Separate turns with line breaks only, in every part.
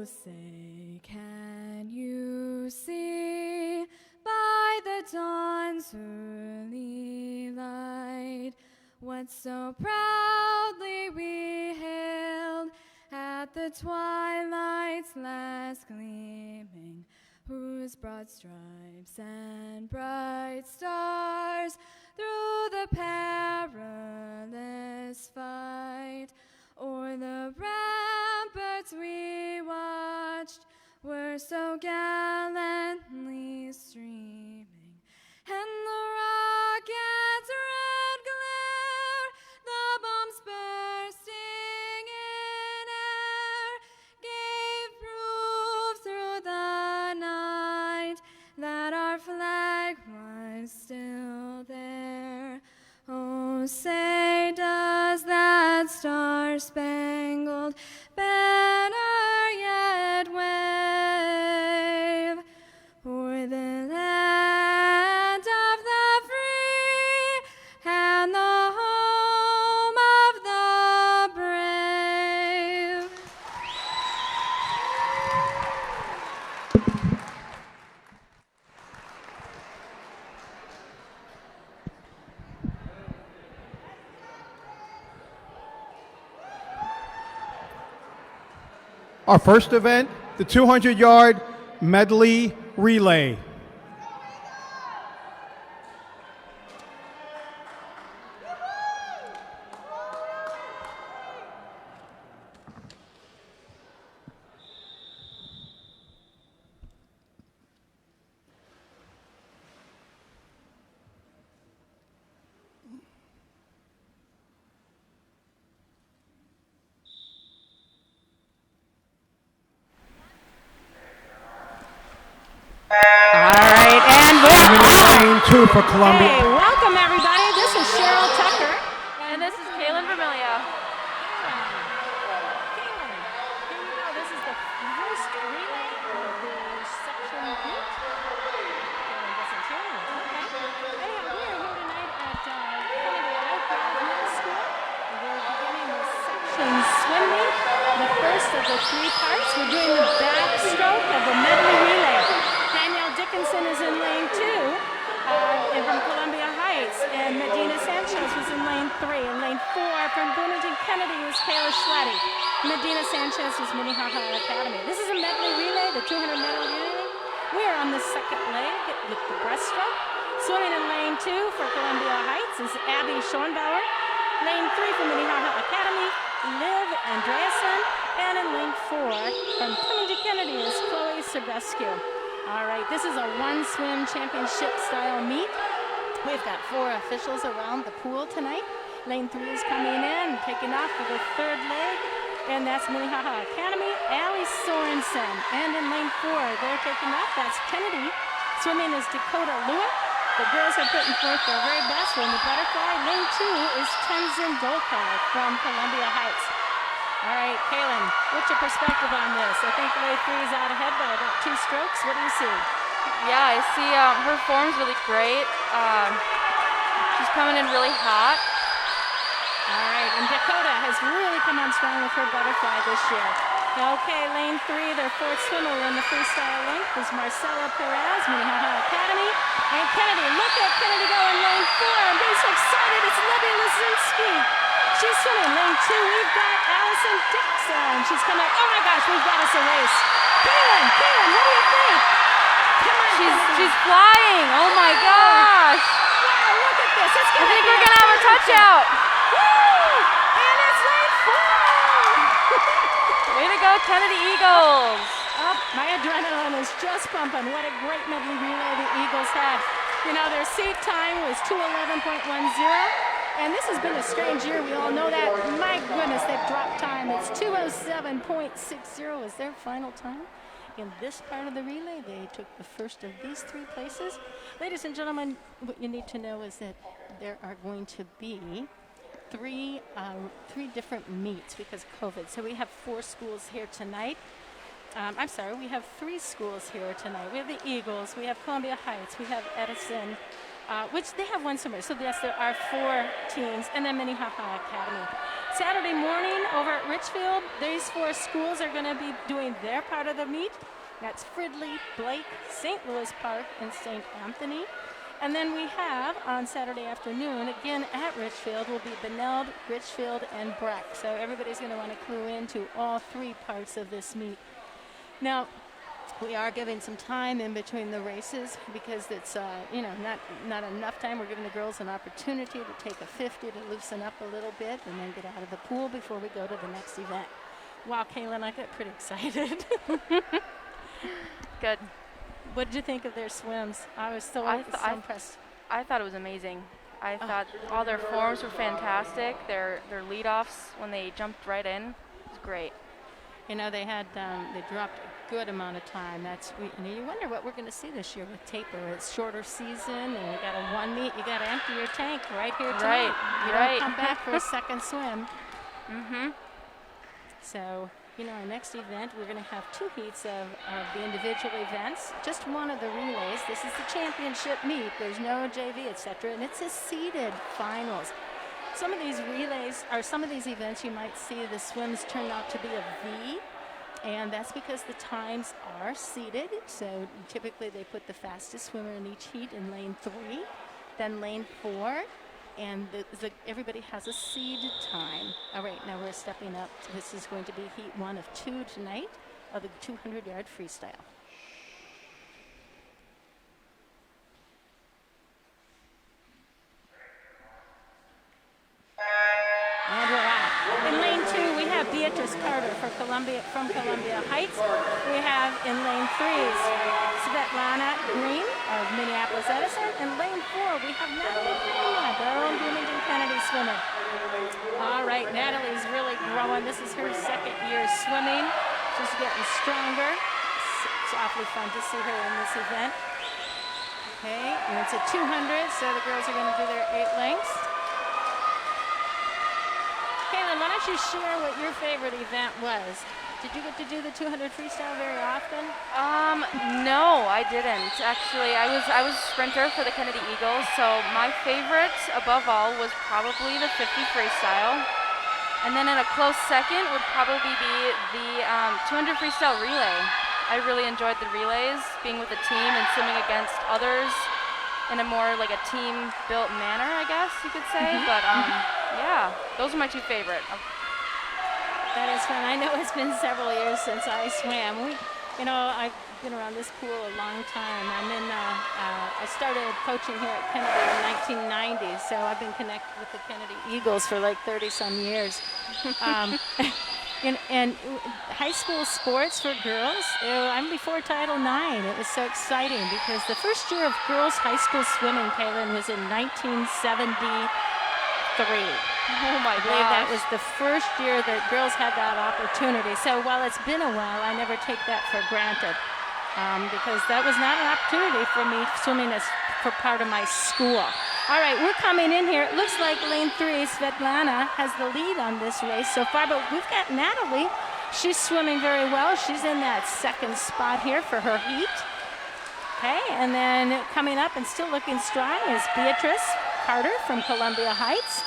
say, can you see by the dawn's early light what so proudly we hailed at the twilight's last gleaming, whose broad stripes and bright stars through the perilous fight o'er the ramparts we watched were so gallantly streaming, and the rocket's red glare, the bombs bursting in air, gave proof through the night that our flag was still there. Oh, say does that star-spangled banner yet wave o'er the land of the free and the home of the brave?
Our first event, the 200-yard medley relay.
All right, and we're
Lane 2 for Columbia.
Hey, welcome everybody. This is Cheryl Tucker. And this is Kaylin Vermilio. Kaylin, here you go. This is the first relay of the section meet. Kaylin doesn't hear me. Okay. Anyhow, we are here tonight at Kennedy Middle School. We're beginning the section swim meet, the first of the three parts. We're doing the backstroke of the medley relay. Dickinson is in lane 2 and from Columbia Heights, and Medina Sanchez was in lane 3. In lane 4 from Bloomington Kennedy was Kayla Schletty. Medina Sanchez was Minnehaha Academy. This is a medley relay, the 200 medley relay. We are on the second leg with the breaststroke. Swimming in lane 2 for Columbia Heights is Abby Schornbauer. Lane 3 for Minnehaha Academy, Liv Andreasen. And in lane 4 from Bloomington Kennedy is Chloe Serbescu. All right, this is a one-swim championship style meet. We've got 4 officials around the pool tonight. Lane 3 is coming in, taking off for the third leg, and that's Minnehaha Academy, Allie Sorensen. And in lane 4, they're taking off, that's Kennedy. Swimming is Dakota Lewitt. The girls are putting forth their very best in the butterfly. Lane 2 is Tenzin Dolkar from Columbia Heights. All right, Kaylin, what's your perspective on this? I think lane 3 is out ahead by about 2 strokes. What do you see?
Yeah, I see her form's really great. She's coming in really hot.
All right, and Dakota has really come on strong with her butterfly this year. Okay, lane 3, their 4th swimmer in the freestyle length is Marcela Perez, Minnehaha Academy. And Kennedy, look at Kennedy go in lane 4. I'm getting so excited. It's Libby Lazinski. She's swimming lane 2. We've got Allison Dixon. She's coming up. Oh my gosh, we've got us a race. Kaylin, what do you think? Come on,
She's flying. Oh my gosh.
Wow, look at this. It's
I think we're going to have a touch out.
Woo! And it's lane 4.
Way to go, Kennedy Eagles.
Oh, my adrenaline is just pumping. What a great medley relay the Eagles had. You know, their seat time was 2:11.10. And this has been a strange year. We all know that. My goodness, they've dropped time. It's 2:07.60 is their final time. In this part of the relay, they took the first of these 3 places. Ladies and gentlemen, what you need to know is that there are going to be three different meets because of COVID. So we have 4 schools here tonight. We have 3 schools here tonight. We have the Eagles, we have Columbia Heights, we have Edison, which they have one swimmer. So yes, there are 4 teams, and then Minnehaha Academy. Saturday morning over at Richfield, these 4 schools are going to be doing their part of the meet. That's Fridley, Blake, St. Louis Park, and St. Anthony. And then we have on Saturday afternoon, again at Richfield, will be Beneld, Richfield, and Breck. So everybody's going to want to clue into all 3 parts of this meet. Now, we are giving some time in between the races because it's, not enough time. We're giving the girls an opportunity to take a 50 to loosen up a little bit and then get out of the pool before we go to the next event. Wow, Kaylin, I got pretty excited.
Good.
What did you think of their swims? I was so impressed.
I thought it was amazing. I thought all their forms were fantastic. Their lead-offs when they jumped right in was great.
You know, they had they dropped a good amount of time. You wonder what we're going to see this year with taper. It's shorter season, and you got a 1 meet. You got to empty your tank right here tonight.
Right.
You don't come back for a second swim.
Mm-hmm.
So, our next event, we're going to have 2 heats of the individual events. Just one of the relays. This is the championship meet. There's no JV, etc. And it's a seeded finals. Some of these relays, or some of these events, you might see the swims turn out to be a V. And that's because the times are seeded. So typically they put the fastest swimmer in each heat in lane 3, then lane 4. And everybody has a seeded time. All right, now we're stepping up. This is going to be heat 1 of 2 tonight of the 200-yard freestyle. And we're out. In lane 2, we have Beatrice Carter from Columbia Heights. We have in lane 3, Svetlana Green of Minneapolis Edison. And lane 4, we have Natalie Greenland, our own Bloomington Kennedy swimmer. All right, Natalie's really growing. This is her 2nd year swimming. She's getting stronger. It's awfully fun to see her in this event. Okay, and it's a 200, so the girls are going to do their 8 lengths. Kaylin, why don't you share what your favorite event was? Did you get to do the 200 freestyle very often?
No, I didn't. Actually, I was a sprinter for the Kennedy Eagles, so my favorite above all was probably the 50 freestyle. And then in a close second would probably be the 200 freestyle relay. I really enjoyed the relays, being with a team and swimming against others in a more like a team-built manner, I guess you could say. But yeah, those are my 2 favorite.
That is fun. I know it's been several years since I swam. I've been around this pool a long time. I started coaching here at Kennedy in 1990, so I've been connected with the Kennedy Eagles for like 30-some years. And high school sports for girls, I'm before Title IX. It was so exciting because the first year of girls high school swimming, Kaylin, was in 1973.
Oh my God!
I believe that was the first year that girls had that opportunity. So while it's been a while, I never take that for granted because that was not an opportunity for me swimming as for part of my school. All right, we're coming in here. It looks like lane 3, Svetlana, has the lead on this race so far, but we've got Natalie. She's swimming very well. She's in that 2nd spot here for her heat. Okay, and then coming up and still looking strong is Beatrice Carter from Columbia Heights.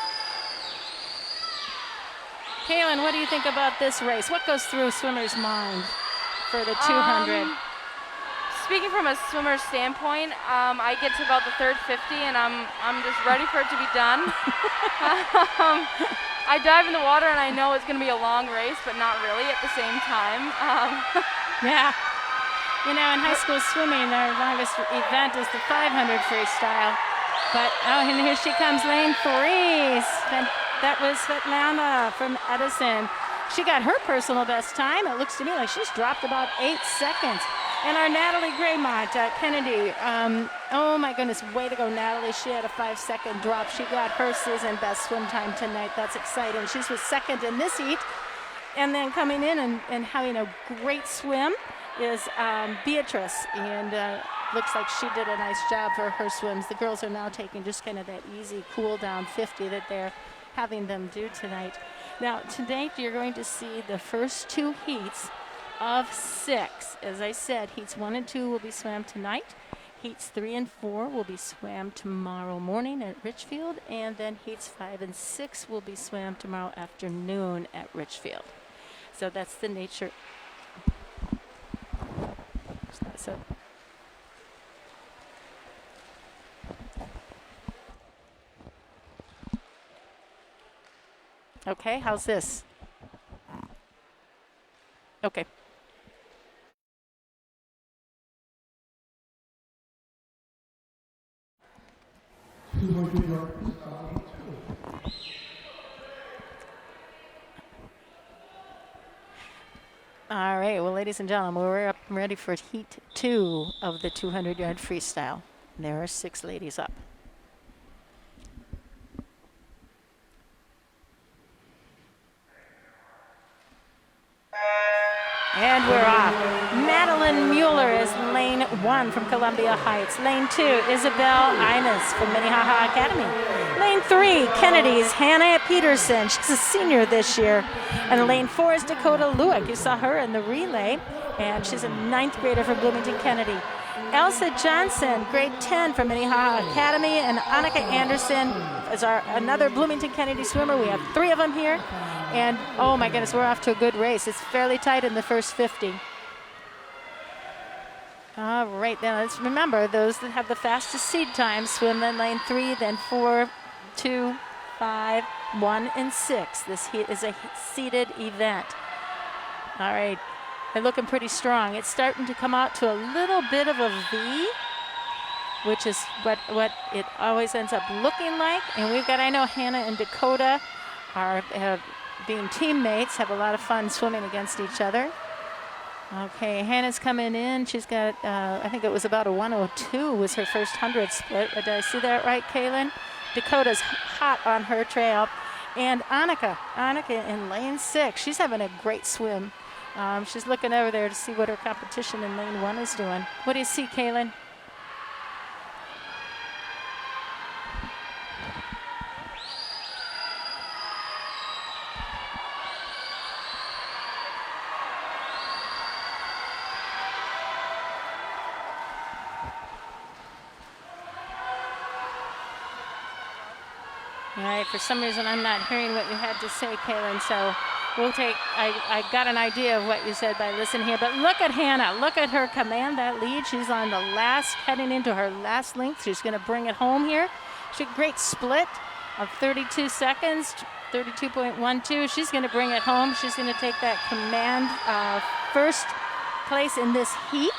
Kaylin, what do you think about this race? What goes through a swimmer's mind for the 200?
Speaking from a swimmer's standpoint, I get to about the 3rd 50 and I'm just ready for it to be done. I dive in the water and I know it's going to be a long race, but not really at the same time.
Yeah. In high school swimming, our longest event is the 500 freestyle. But, and here she comes, lane 3. That was Svetlana from Edison. She got her personal best time. It looks to me like she's dropped about 8 seconds. And our Natalie Graymont at Kennedy. Oh my goodness, way to go, Natalie. She had a 5-second drop. She got her season best swim time tonight. That's exciting. She was 2nd in this heat. And then coming in and having a great swim is Beatrice. And looks like she did a nice job for her swims. The girls are now taking just kind of that easy cool down 50 that they're having them do tonight. Now, tonight you're going to see the first 2 heats of 6. As I said, heats 1 and 2 will be swam tonight. heats 3 and 4 will be swam tomorrow morning at Richfield, and then heats 5 and 6 will be swam tomorrow afternoon at Richfield. So that's the nature. So okay, how's this? Okay. All right, well, ladies and gentlemen, we're up and ready for heat 2 of the 200-yard freestyle. There are 6 ladies up. And we're off. Madeline Mueller is lane 1 from Columbia Heights. Lane 2, Isabel Ines from Minnehaha Academy. Lane 3, Kennedy's Hannah Peterson. She's a senior this year. And lane 4 is Dakota Lewick. You saw her in the relay. And she's a 9th grader from Bloomington Kennedy. Elsa Johnson, grade 10 from Minnehaha Academy. And Annika Anderson is another Bloomington Kennedy swimmer. We have 3 of them here. And oh my goodness, we're off to a good race. It's fairly tight in the first 50. All right, now let's remember those that have the fastest seed time swim in lane 3, then 4, 2, 5, 1, and 6. This heat is a seeded event. All right, they're looking pretty strong. It's starting to come out to a little bit of a V, which is what it always ends up looking like. And we've got, I know Hannah and Dakota are being teammates, have a lot of fun swimming against each other. Okay, Hannah's coming in. She's got, I think it was about a 102 was her first 100 split. Did I see that right, Kaylin? Dakota's hot on her trail. And Annika in lane 6. She's having a great swim. She's looking over there to see what her competition in lane 1 is doing. What do you see, Kaylin? All right, for some reason I'm not hearing what you had to say, Kaylin, so we'll take, I got an idea of what you said by listening here, but look at Hannah. Look at her command that lead. She's on the last, heading into her last length. She's going to bring it home here. She great split of 32 seconds, 32.12. She's going to bring it home. She's going to take that command first place in this heat.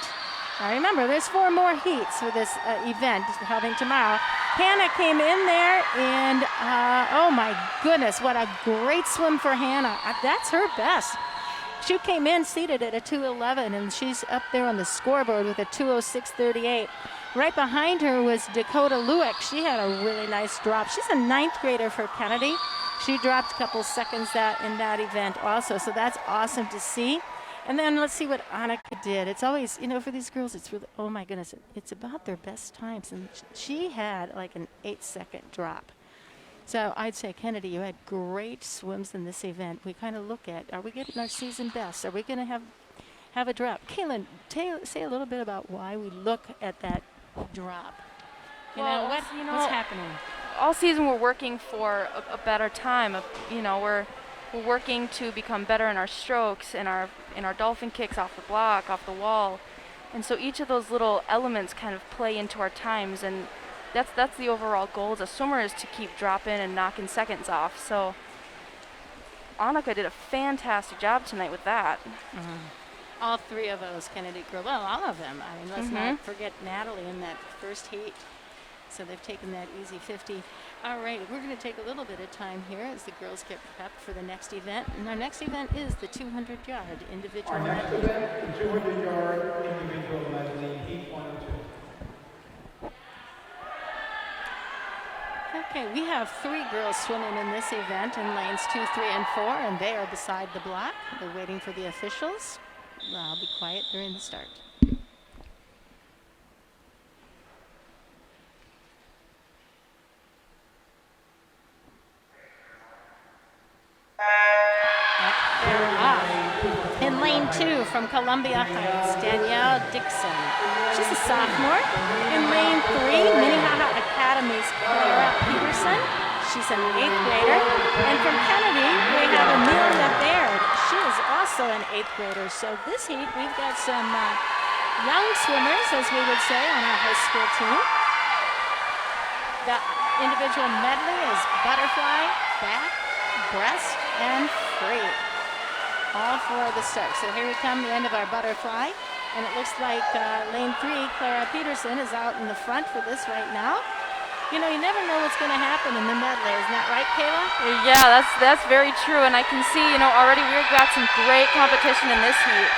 Now remember, there's 4 more heats for this event having tomorrow. Hannah came in there, and oh my goodness, what a great swim for Hannah. That's her best. She came in seated at a 2:11, and she's up there on the scoreboard with a 2:06.38. Right behind her was Dakota Lewick. She had a really nice drop. She's a 9th grader for Kennedy. She dropped a couple seconds in that event also, so that's awesome to see. And then let's see what Annika did. It's always, you know, for these girls, it's really, oh my goodness, it's about their best times. And she had like an 8-second drop. So I'd say, Kennedy, you had great swims in this event. We kind of look at, are we getting our season best? Are we going to have a drop? Kaylin, say a little bit about why we look at that drop.
Well,
What's happening?
All season we're working for a better time. We're working to become better in our strokes, in our dolphin kicks off the block, off the wall. And so each of those little elements kind of play into our times, and that's the overall goal as a swimmer, is to keep dropping and knocking seconds off. So Annika did a fantastic job tonight with that.
Mm-hmm. All 3 of those Kennedy girls, well, all of them. I mean, let's not forget Natalie in that first heat. So they've taken that easy 50. All right, we're going to take a little bit of time here as the girls get prepped for the next event. And our next event is the 200-yard individual medley.
Our next event, the 200-yard individual medley, heat 1 and 2.
Okay, we have 3 girls swimming in this event in lanes 2, 3, and 4, and they are beside the block. They're waiting for the officials. I'll be quiet during the start. In in lane 2 from Columbia Heights, Danielle Dixon. She's a sophomore. In lane 3, Minnehaha Academy's Clara Peterson. She's an 8th grader. And from Kennedy, we have Amelia Baird. She is also an 8th grader. So this heat, we've got some young swimmers, as we would say, on our high school team. The individual medley is butterfly, back, breast, and free. All 4 of the strokes. So here we come, the end of our butterfly. And it looks like lane 3, Clara Peterson, is out in the front for this right now. You know, you never know what's going to happen in the medley. Isn't that right, Kayla?
Yeah, that's very true. And I can see, you know, already we've got some great competition in this heat.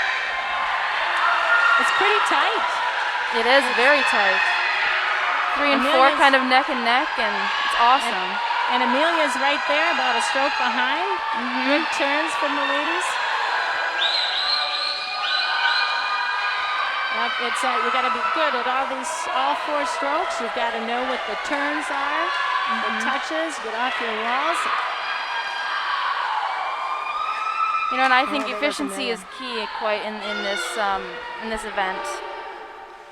It's pretty tight.
It is very tight. 3 and 4 kind of neck and neck, and it's awesome.
And Amelia's right there, about a stroke behind. Good turns from the ladies. It's you got to be good at all 4 strokes. You've got to know what the turns are, the touches, get off your walls.
You know, and I think efficiency is key quite in this event.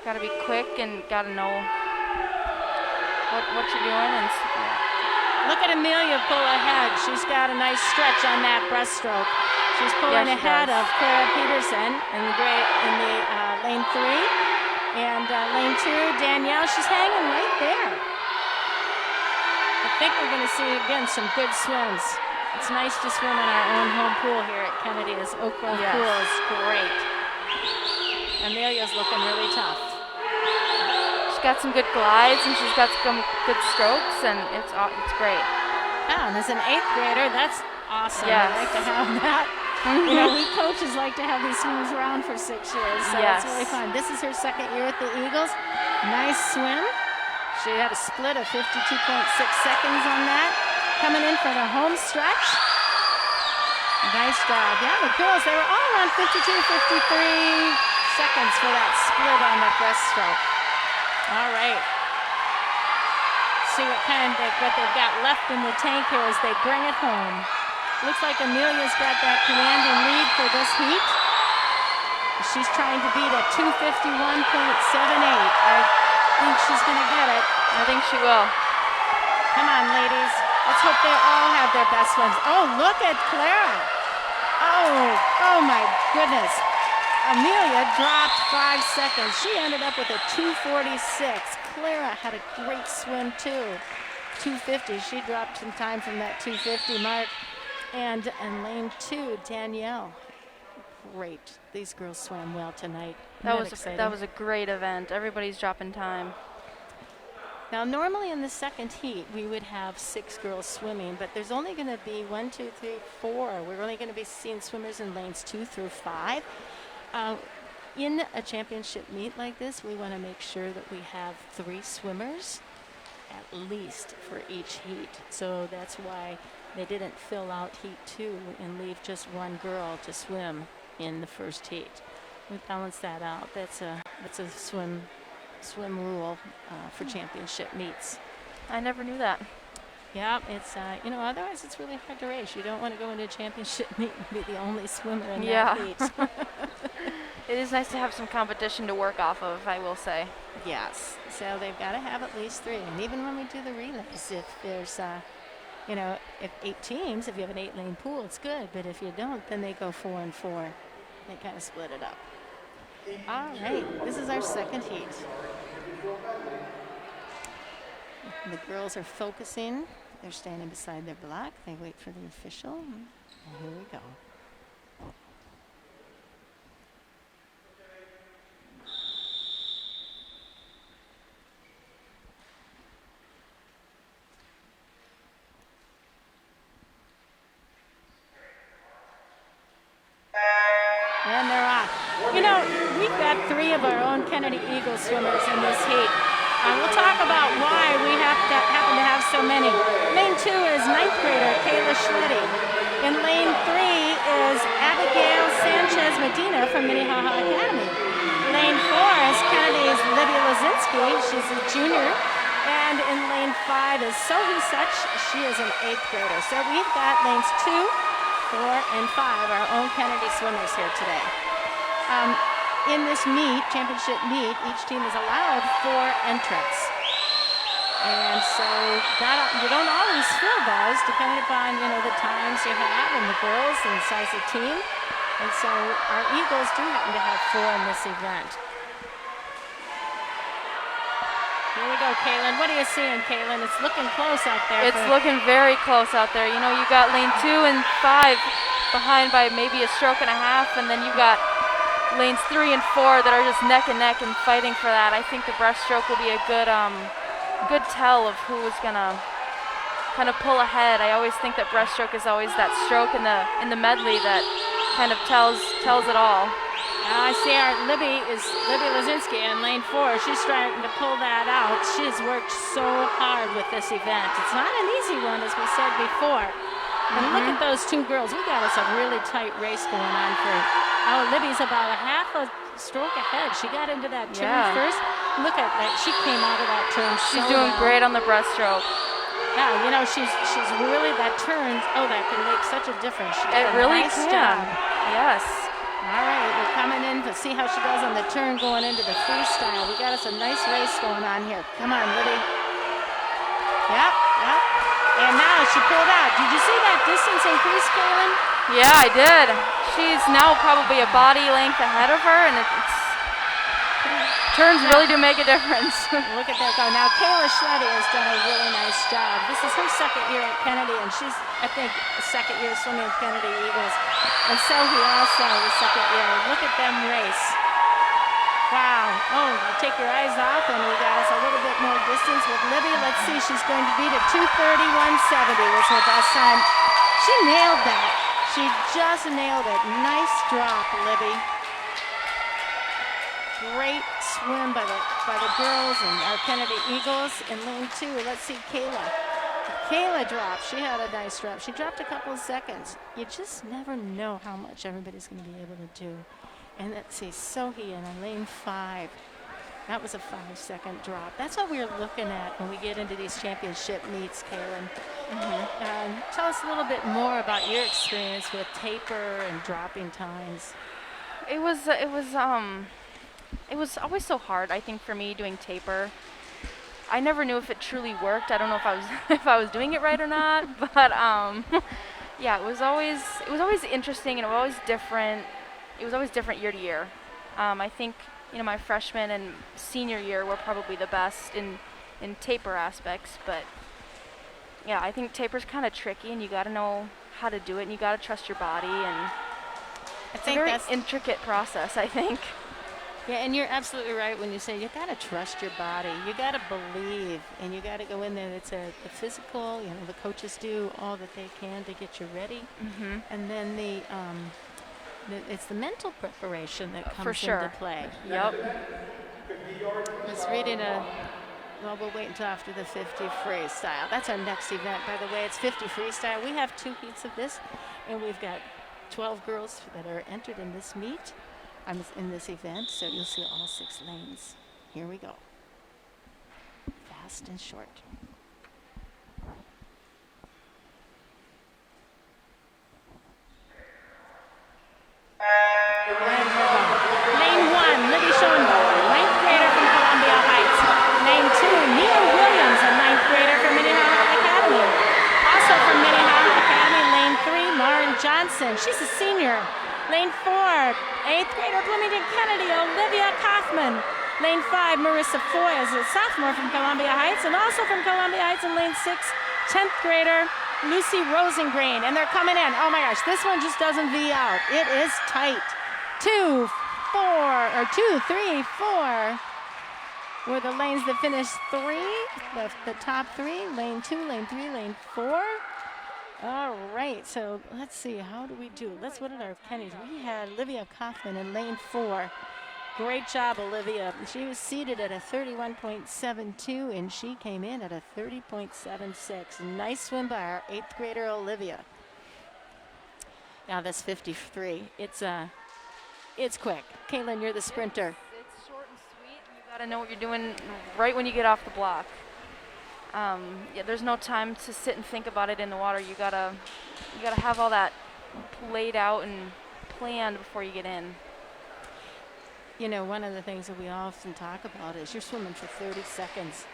Got to be quick and got to know what you're doing. And
look at Amelia pull ahead. She's got a nice stretch on that breaststroke. She's pulling ahead of Clara Peterson in the lane 3. And lane 2, Danielle, she's hanging right there. I think we're going to see, again, some good swims. It's nice to swim in our own home pool here at Kennedy. This Oak Grove pool is great. Amelia's looking really tough.
She's got some good glides and she's got some good strokes, and it's great.
Yeah, and as an 8th grader, that's awesome.
Yes.
I like to have that. You know, we coaches like to have these swims around for 6 years, so it's really fun. This is her 2nd year at the Eagles. Nice swim. She had a split of 52.6 seconds on that. Coming in for the home stretch. Nice job. Yeah, the girls, they were all around 52, 53 seconds for that split on the breaststroke. All right. See what they've got left in the tank here as they bring it home. Looks like Amelia's got that commanding lead for this heat. She's trying to beat a 251.78. I think she's going to get it.
I think she will.
Come on, ladies. Let's hope they all have their best swims. Oh, look at Clara. Oh my goodness. Amelia dropped 5 seconds. She ended up with a 246. Clara had a great swim too. 250. She dropped some time from that 250 mark. And in lane 2, Danielle. Great. These girls swam well tonight.
That was a great event. Everybody's dropping time.
Now, normally in the second heat, we would have 6 girls swimming, but there's only going to be 1, 2, 3, 4. We're only going to be seeing swimmers in lanes 2 through 5. In a championship meet like this, we want to make sure that we have 3 swimmers at least for each heat. So that's why they didn't fill out heat 2 and leave just 1 girl to swim in the first heat. We balanced that out. That's a swim rule for championship meets.
I never knew that.
Yeah, it's otherwise it's really hard to race. You don't want to go into a championship meet and be the only swimmer in that heat.
It is nice to have some competition to work off of, I will say.
Yes. So they've got to have at least 3. And even when we do the relays, if there's if 8 teams, if you have an 8-lane pool, it's good. But if you don't, then they go 4 and 4. They kind of split it up. All right, this is our second heat. The girls are focusing. They're standing beside their block. They wait for the official. And here we go. And they're off. You know, we've got 3 of our own Kennedy Eagles swimmers in this heat. We'll talk about why we happen to have so many. Lane 2 is 9th grader Kayla Schletty. In lane 3 is Abigail Sanchez Medina from Minnehaha Academy. Lane 4 is Kennedy's Lydia Lazinski. She's a junior. And in lane 5 is Sohi Such. She is an 8th grader. So we've got lanes 2, 4 and 5, our own Kennedy swimmers here today. In this meet, championship meet, each team is allowed 4 entrants. And so you don't always fill those depending upon, the times you have and the girls and the size of team. And so our Eagles do happen to have 4 in this event. Here we go, Kaylin. What are you seeing, Kaylin? It's looking close out there.
It's looking very close out there. You got lane 2 and 5 behind by maybe a stroke and a half, and then you got lanes 3 and 4 that are just neck and neck and fighting for that. I think the breaststroke will be a good tell of who is gonna kind of pull ahead. I always think that breaststroke is always that stroke in the medley that kind of tells it all.
I see our Libby Lazinski in lane 4. She's trying to pull that out. She has worked so hard with this event. It's not an easy one, as we said before. And look at those 2 girls. We got us a really tight race going on for. Libby's about a half a stroke ahead. She got into that turn first. Look at that. She came out of that turn.
She's doing great on the breaststroke.
Yeah, she's really that turn. That can make such a difference.
It really can. Yes.
All right, we're coming in to see how she does on the turn going into the freestyle. We got us a nice race going on here. Come on, Libby. Yep. And now she pulled out. Did you see that distance increase, Kaylin?
Yeah, I did. She's now probably a body length ahead of her, and turns really do make a difference.
Look at that go. Now, Kayla Schletty has done a really nice job. This is her second year at Kennedy, and she's, I think, a second year swimming with Kennedy Eagles. And so he also the second year. Look at them race. Wow. You take your eyes off, and we got us a little bit more distance with Libby. Let's see. She's going to beat at 2:31.70 was her best time. She nailed that. She just nailed it. Nice drop, Libby. Great swim by the girls and our Kennedy Eagles in lane 2. Let's see Kayla. Kayla dropped. She had a nice drop. She dropped a couple of seconds. You just never know how much everybody's going to be able to do. And let's see, Sohi in lane 5. That was a 5-second drop. That's what we're looking at when we get into these championship meets, Kaylin. Tell us a little bit more about your experience with taper and dropping times.
It was always so hard, I think, for me doing taper. I never knew if it truly worked. I don't know if I was doing it right or not, but yeah, it was always interesting, and it was always different. It was always different year to year. I think my freshman and senior year were probably the best in taper aspects, but yeah, I think taper's kind of tricky, and you got to know how to do it, and you got to trust your body, and it's a very intricate process, I think.
Yeah, and you're absolutely right when you say you got to trust your body. You got to believe, and you got to go in there. It's the physical. The coaches do all that they can to get you ready, and then it's the mental preparation that comes into play.
Yep.
I was reading we'll wait until after the 50 freestyle. That's our next event, by the way. It's 50 freestyle. We have 2 heats of this, and we've got 12 girls that are entered in this meet. In this event, so you'll see all 6 lanes. Here we go. Fast and short. Lane 1, Libby Schoenbauer, 9th grader from Columbia Heights. Lane 2, Neil Williams, a 9th grader from Minnehaha Academy. Also from Minnehaha Academy, lane 3, Lauren Johnson. She's a senior. Lane 4, 8th grader Bloomington Kennedy, Olivia Kaufman. Lane 5, Marissa Foy is a sophomore from Columbia Heights, and also from Columbia Heights in lane 6, 10th grader Lucy Rosengreen. And they're coming in. Oh my gosh, this one just doesn't V out. It is tight. 2, 3, 4 were the lanes that finished 3, the top 3, lane 2, lane 3, lane 4. All right, so let's see, how do we do? What did our pennies? We had Olivia Kaufman in lane 4. Great job, Olivia. She was seated at a 31.72, and she came in at a 30.76. Nice swim by our 8th grader, Olivia. Now this 53, it's quick. Kaylin, you're the sprinter.
It's short and sweet. You got to know what you're doing right when you get off the block. Yeah, there's no time to sit and think about it in the water. You gotta have all that laid out and planned before you get in.
You know, one of the things that we often talk about is you're swimming for 30 seconds.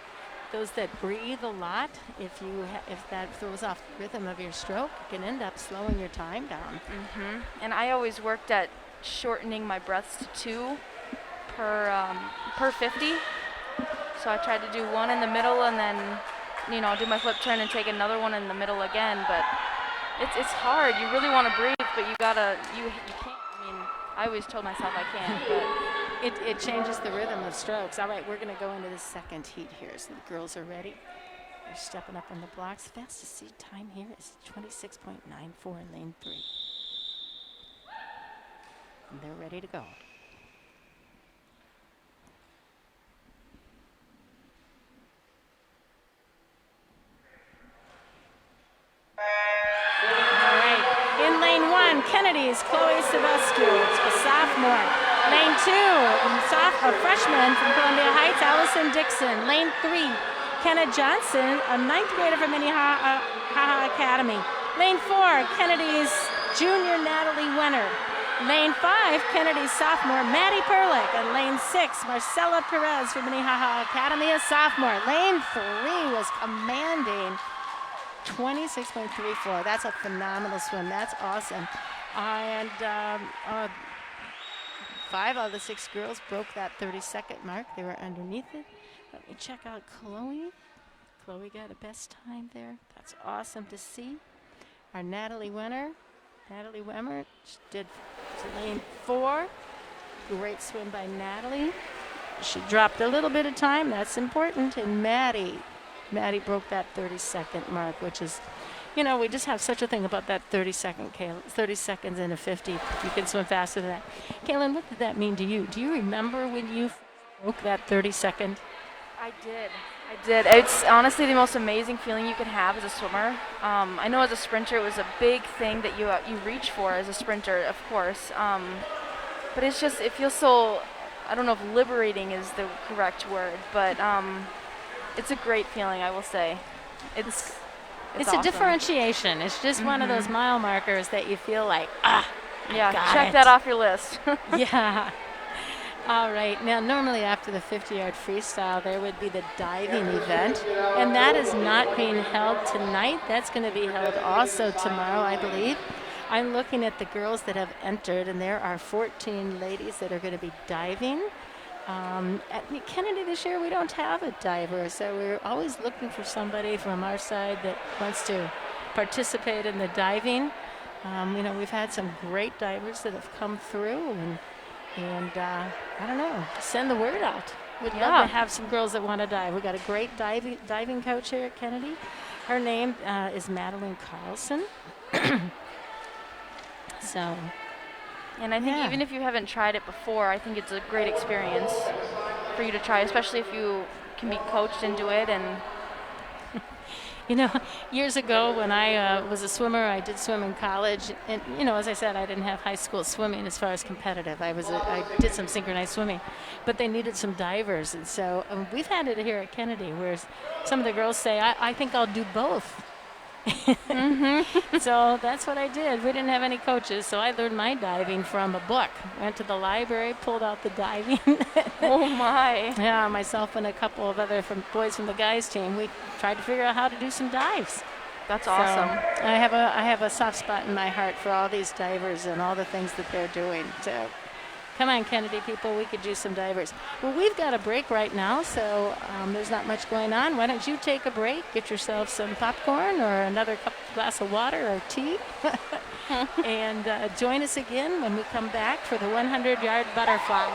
Those that breathe a lot, if that throws off the rhythm of your stroke, it can end up slowing your time down.
And I always worked at shortening my breaths to 2 per 50. So I tried to do 1 in the middle and then, you know, do my flip turn and take another 1 in the middle again. But it's hard. You really want to breathe, but you can't. I mean, I always told myself I can't, but
it changes the rhythm of strokes. All right, we're going to go into the second heat here. So the girls are ready. They're stepping up on the blocks. Fastest seat time here is 26.94 in lane 3. And they're ready to go. All right, in lane 1, Kennedy's Chloe Silvestri, a sophomore. Lane 2, a freshman from Columbia Heights, Allison Dixon. Lane 3, Kenna Johnson, a 9th grader from Minnehaha Academy. Lane 4, Kennedy's junior Natalie Wenner. Lane 5, Kennedy's sophomore Maddie Perlick. And lane 6, Marcella Perez from Minnehaha Academy, a sophomore. Lane 3 was commanding 26.34. That's a phenomenal swim. That's awesome. And 5 out of the 6 girls broke that 30-second mark. They were underneath it. Let me check out Chloe. Chloe got a best time there. That's awesome to see. Our Natalie Wenner. Natalie Wemmer did lane 4. Great swim by Natalie. She dropped a little bit of time. That's important. And Maddie broke that 30-second mark, which is, you know, we just have such a thing about that 30 seconds in a 50. If you can swim faster than that. Kaylin, what did that mean to you? Do you remember when you broke that 30-second?
I did. It's honestly the most amazing feeling you can have as a swimmer. I know as a sprinter it was a big thing that you reach for as a sprinter, of course. But it feels so, I don't know if liberating is the correct word, but it's a great feeling, I will say. It's
a
awesome.
Differentiation. It's just one of those mile markers that you feel like,
check that off your list.
Yeah. All right. Now, normally after the 50-yard freestyle, there would be the diving event, and that is not being held tonight. That's going to be held also tomorrow, I believe. I'm looking at the girls that have entered, and there are 14 ladies that are going to be diving. At Kennedy this year, we don't have a diver, so we're always looking for somebody from our side that wants to participate in the diving. You know, we've had some great divers that have come through, and I don't know, send the word out. We'd love to have some girls that want to dive. We've got a great diving coach here at Kennedy. Her name is Madeline Carlson. So.
And I think even if you haven't tried it before, I think it's a great experience for you to try, especially if you can be coached into it. And
you know, years ago when I was a swimmer, I did swim in college. And, you know, as I said, I didn't have high school swimming as far as competitive. I did some synchronized swimming, but they needed some divers. And so we've had it here at Kennedy where some of the girls say, I think I'll do both. So that's what I did. We didn't have any coaches, so I learned my diving from a book. Went to the library, pulled out the diving.
Oh my!
Yeah, myself and a couple of other boys from the guys team. We tried to figure out how to do some dives.
That's awesome.
So I have a soft spot in my heart for all these divers and all the things that they're doing. So come on, Kennedy people, we could do some divers. Well, we've got a break right now, so there's not much going on. Why don't you take a break, get yourself some popcorn or another glass of water or tea, and join us again when we come back for the 100-yard butterfly.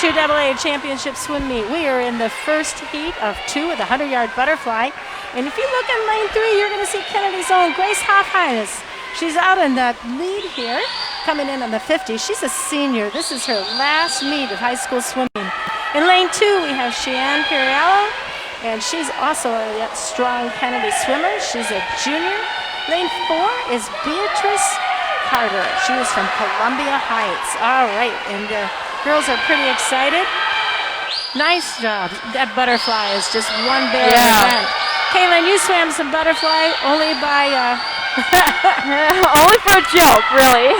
NCAA Championship Swim Meet. We are in the first heat of 2 of the 100-yard butterfly. And if you look in lane 3, you're going to see Kennedy's own Grace Hoffhines. She's out in the lead here, coming in on the 50. She's a senior. This is her last meet of high school swimming. In lane 2, we have Cheyenne Piriello, and she's also a strong Kennedy swimmer. She's a junior. Lane 4 is Beatrice Carter. She is from Columbia Heights. All right, and the girls are pretty excited. Nice job. That butterfly is just one big event. Kaylin, you swam some butterfly only by...
Only for a joke, really.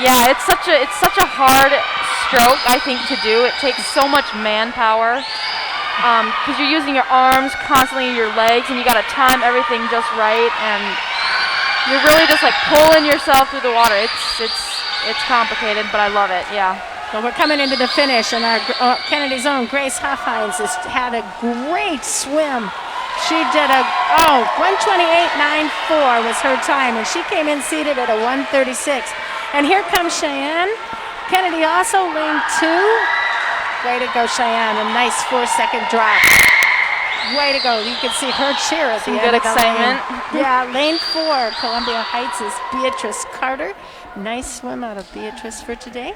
Yeah, it's such a hard stroke, I think, to do. It takes so much manpower because you're using your arms constantly, your legs, and you got to time everything just right, and you're really just like pulling yourself through the water. It's complicated, but I love it. Yeah.
Well, we're coming into the finish, and our Kennedy's own Grace Hoffhines has had a great swim. She did 1:28.94 was her time, and she came in seated at a 1:36. And here comes Cheyenne. Kennedy also lane 2. Way to go, Cheyenne. A nice 4-second drop. Way to go. You can see her cheer at the end
good
of the
excitement.
lane. Yeah, lane 4, Columbia Heights is Beatrice Carter. Nice swim out of Beatrice for today.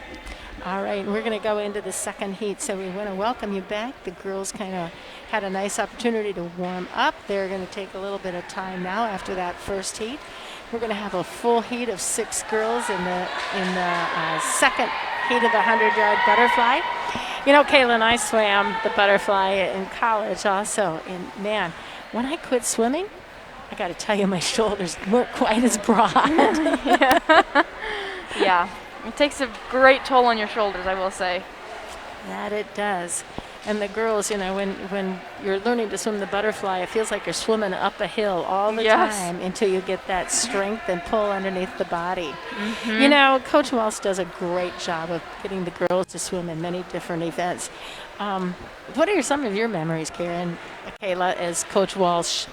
All right, we're going to go into the second heat, so we want to welcome you back. The girls kind of had a nice opportunity to warm up. They're going to take a little bit of time now after that first heat. We're going to have a full heat of 6 girls in the second heat of the 100-yard butterfly. You know, Kaylin, I swam the butterfly in college also, and man, when I quit swimming, I got to tell you, my shoulders weren't quite as broad.
Yeah. It takes a great toll on your shoulders, I will say.
That it does. And the girls, you know, when you're learning to swim the butterfly, it feels like you're swimming up a hill all the time until you get that strength and pull underneath the body. You know, Coach Walsh does a great job of getting the girls to swim in many different events. What are some of your memories, Karen, Kayla, as Coach Walsh,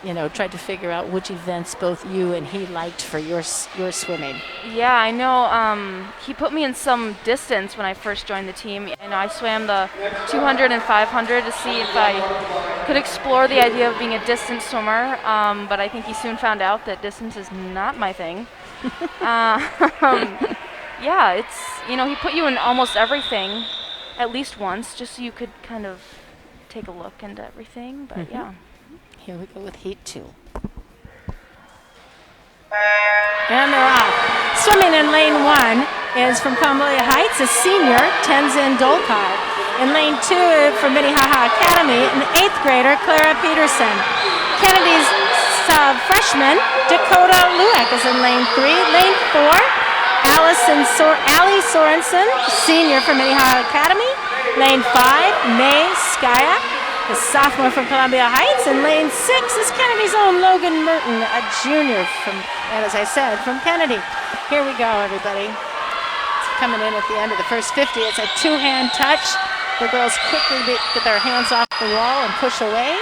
you know, tried to figure out which events both you and he liked for your swimming?
Yeah, I know. He put me in some distance when I first joined the team. You know, I swam the 200 and 500 to see if I could explore the idea of being a distance swimmer, but I think he soon found out that distance is not my thing. Yeah, it's, you know, he put you in almost everything at least once, just so you could kind of take a look into everything, but yeah.
Here we go with heat 2. And they're off. Swimming in lane 1 is from Columbia Heights, a senior, Tenzin Dolkar. In lane 2 from Minnehaha Academy, an 8th grader, Clara Peterson. Kennedy's freshman, Dakota Lueck, is in lane 3. Lane 4, Allie Sorensen, senior from Minnehaha Academy. Lane 5, May Skya, the sophomore from Columbia Heights. And lane 6 is Kennedy's own Logan Merton, a junior from, and as I said, from Kennedy. Here we go, everybody. It's coming in at the end of the first 50. It's a 2-hand touch. The girls quickly get their hands off the wall and push away.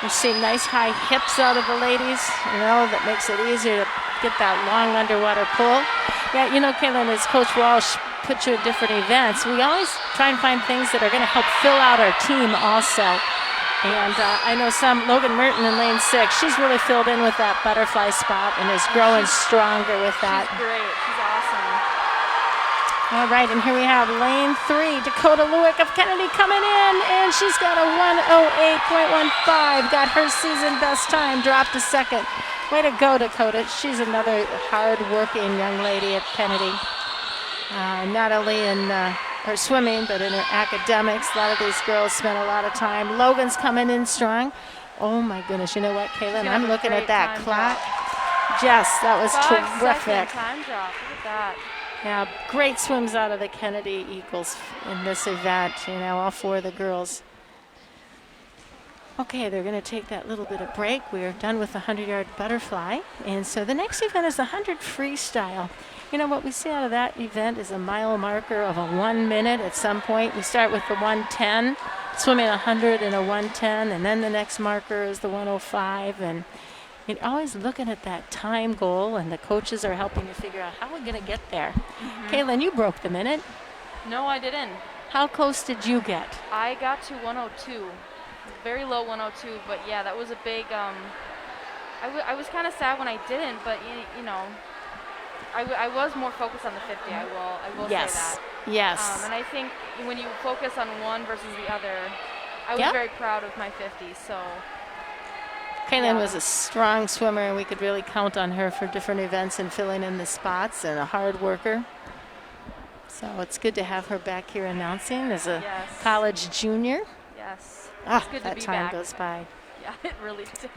You see nice high hips out of the ladies, you know, that makes it easier to get that long underwater pull. Yeah, you know, Caitlin, as Coach Walsh puts you at different events, we always try and find things that are going to help fill out our team also. And I know Logan Merton in lane 6, she's really filled in with that butterfly spot and is growing stronger with that.
She's great. She's awesome.
All right, and here we have lane 3, Dakota Lueck of Kennedy coming in, and she's got a 1:08.15, got her season best time, dropped a second. Way to go, Dakota. She's another hard-working young lady at Kennedy. Not only in her swimming, but in her academics. A lot of these girls spend a lot of time. Logan's coming in strong. Oh, my goodness. You know what, Kaylin? I'm looking at that clock. Yes, that was terrific.
Time drop. Look at that.
Yeah, great swims out of the Kennedy Eagles in this event, you know, all 4 of the girls. Okay, they're going to take that little bit of break. We're done with the 100-yard butterfly. And so the next event is the 100 freestyle. You know, what we see out of that event is a mile marker of a 1 minute at some point. We start with the 1:10, swimming 100 in a 1:10, and then the next marker is the 1:05. And
You're always looking at that time goal, and the coaches are helping you figure out how we're going to get there. Kaylin, you broke the minute.
No, I didn't.
How close did you get?
I got to 102, very low 102, but yeah, that was a big, I was kind of sad when I didn't, but you know, I was more focused on the 50, I will say that.
Yes.
And I think when you focus on one versus the other, I was very proud of my 50, so.
Kaylin was a strong swimmer, and we could really count on her for different events and filling in the spots, and a hard worker. So it's good to have her back here announcing as a college junior.
Yes.
Ah,
it's good
that
to be
time
back.
goes by.
Yeah, it really does.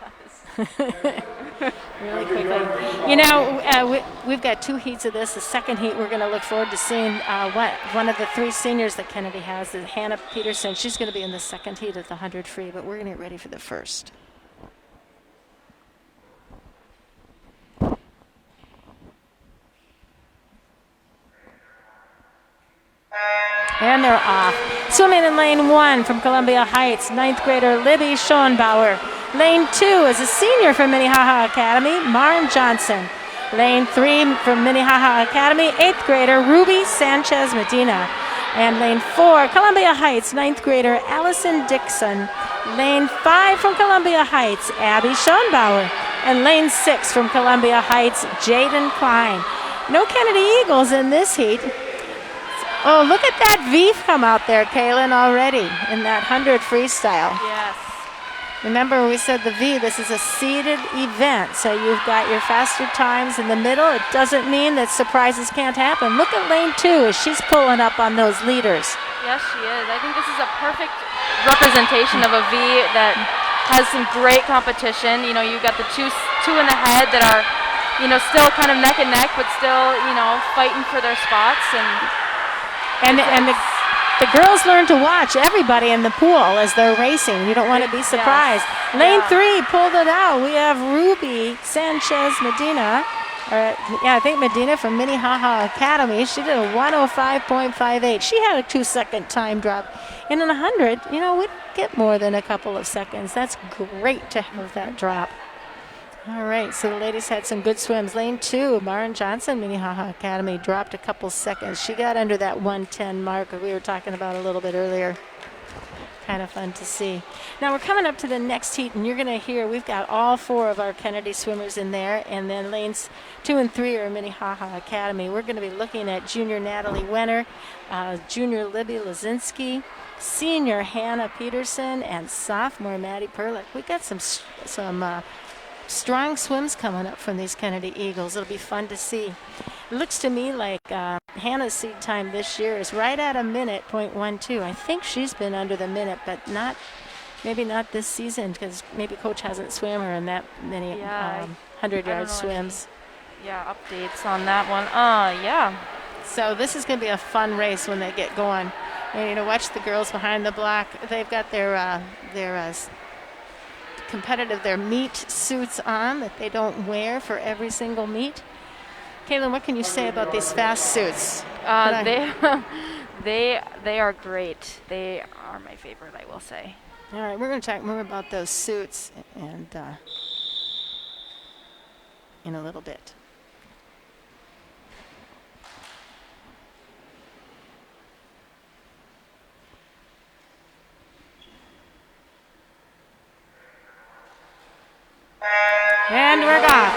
Really quickly. You know, we've got 2 heats of this. The second heat, we're going to look forward to seeing one of the 3 seniors that Kennedy has, is Hannah Peterson. She's going to be in the second heat of the 100 free, but we're going to get ready for the first. And they're off. Swimming in lane 1 from Columbia Heights, 9th grader Libby Schoenbauer. Lane 2 is a senior from Minnehaha Academy, Maren Johnson. Lane 3 from Minnehaha Academy, 8th grader Ruby Sanchez Medina. And lane 4, Columbia Heights, 9th grader Allison Dixon. Lane 5 from Columbia Heights, Abby Schoenbauer. And lane 6 from Columbia Heights, Jaden Klein. No Kennedy Eagles in this heat. Oh, look at that V come out there, Kaylin, already in that 100 freestyle.
Yes.
Remember, we said the V, this is a seeded event, so you've got your faster times in the middle. It doesn't mean that surprises can't happen. Look at lane 2 as she's pulling up on those leaders.
Yes, she is. I think this is a perfect representation of a V that has some great competition. You know, you got the two in the head that are, you know, still kind of neck and neck, but still, you know, fighting for their spots. And
the girls learn to watch everybody in the pool as they're racing. You don't want to be surprised.
Yes.
Lane 3 pulled it out. We have Ruby Sanchez Medina. I think Medina from Minnehaha Academy. She did a 105.58. She had a 2-second time drop. And in 100, you know, we'd get more than a couple of seconds. That's great to have that drop. All right, so the ladies had some good swims. Lane 2, Maren Johnson, Minnehaha Academy, dropped a couple seconds. She got under that 110 mark that we were talking about a little bit earlier. Kind of fun to see. Now we're coming up to the next heat, and you're going to hear we've got all 4 of our Kennedy swimmers in there, and then lanes 2 and 3 are Minnehaha Academy. We're going to be looking at junior Natalie Wenner, junior Libby Lazinski, senior Hannah Peterson, and sophomore Maddie Perlick. We got some strong swims coming up from these Kennedy Eagles. It'll be fun to see. It looks to me like Hannah's seed time this year is right at a minute, .12. I think she's been under the minute, but maybe not this season, because maybe coach hasn't swam her in that many 100-yard swims.
Updates on that one. Yeah.
So this is going to be a fun race when they get going. And, you know, watch the girls behind the block. They've got their competitive, their meet suits on that they don't wear for every single meet. Kaylin, what can you say about these fast suits?
They are great. They are my favorite, I will say.
All right, we're going to talk more about those suits and in a little bit. And we're gone.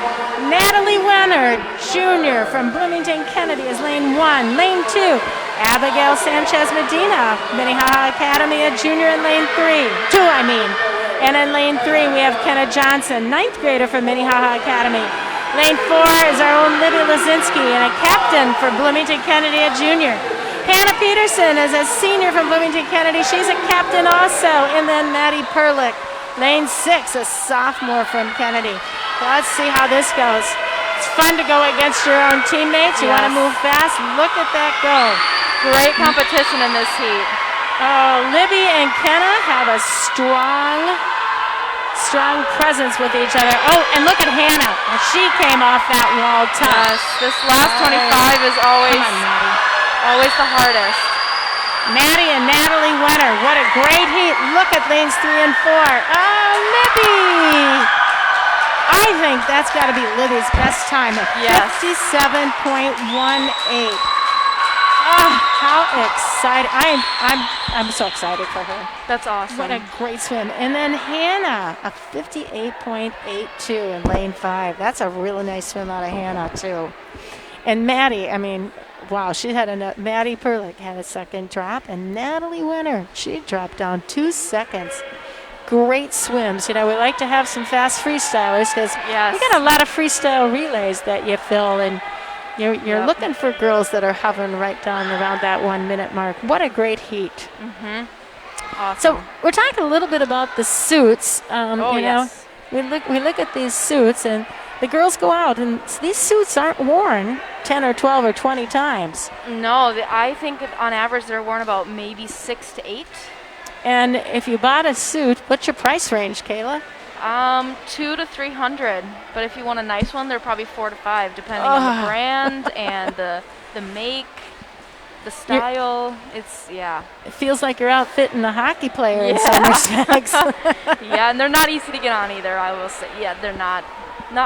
Natalie Wenner, junior from Bloomington Kennedy, is lane 1. Lane 2, Abigail Sanchez Medina, Minnehaha Academy, a junior in lane 2. And in lane 3, we have Kenna Johnson, 9th grader from Minnehaha Academy. Lane 4 is our own Libby Lazinski, and a captain for Bloomington Kennedy, a junior. Hannah Peterson is a senior from Bloomington Kennedy. She's a captain also. And then Maddie Perlick, lane 6, a sophomore from Kennedy. Well, let's see how this goes. It's fun to go against your own teammates. You want to move fast? Look at that go.
Great competition in this heat.
Oh, Libby and Kenna have a strong presence with each other. Oh, and look at Hannah. She came off that wall tough.
Yes, this last 25 is always the hardest.
Maddie and Natalie Wenner, what a great heat. Look at lanes 3 and 4. Oh, Libby! I think that's got to be Libby's best time at
Yes.
57.18. Ah, how excited. I'm so excited for her.
That's awesome.
What a great swim. And then Hannah, a 58.82 in lane 5. That's a really nice swim out of Hannah, too. And Maddie, I mean, wow, she had Maddie Perlick had a second drop, and Natalie Winter, she dropped down 2 seconds. Great swims. You know, we like to have some fast freestylers because
Yes.
we got a lot of freestyle relays that you fill, and you're
Yep.
looking for girls that are hovering right down around that 1 minute mark. What a great heat.
Awesome.
So we're talking a little bit about the suits.
Oh,
you know,
yes.
we look at these suits, and the girls go out, and these suits aren't worn 10 or 12 or 20 times.
No, I think on average they're worn about maybe 6 to 8.
And if you bought a suit, what's your price range, Kayla?
200 to 300. But if you want a nice one, they're probably 4 to 5, depending on the brand and the make, the style. Yeah.
It feels like you're outfitting a hockey player in some respects.
Yeah, and they're not easy to get on either, I will say. Yeah, they're not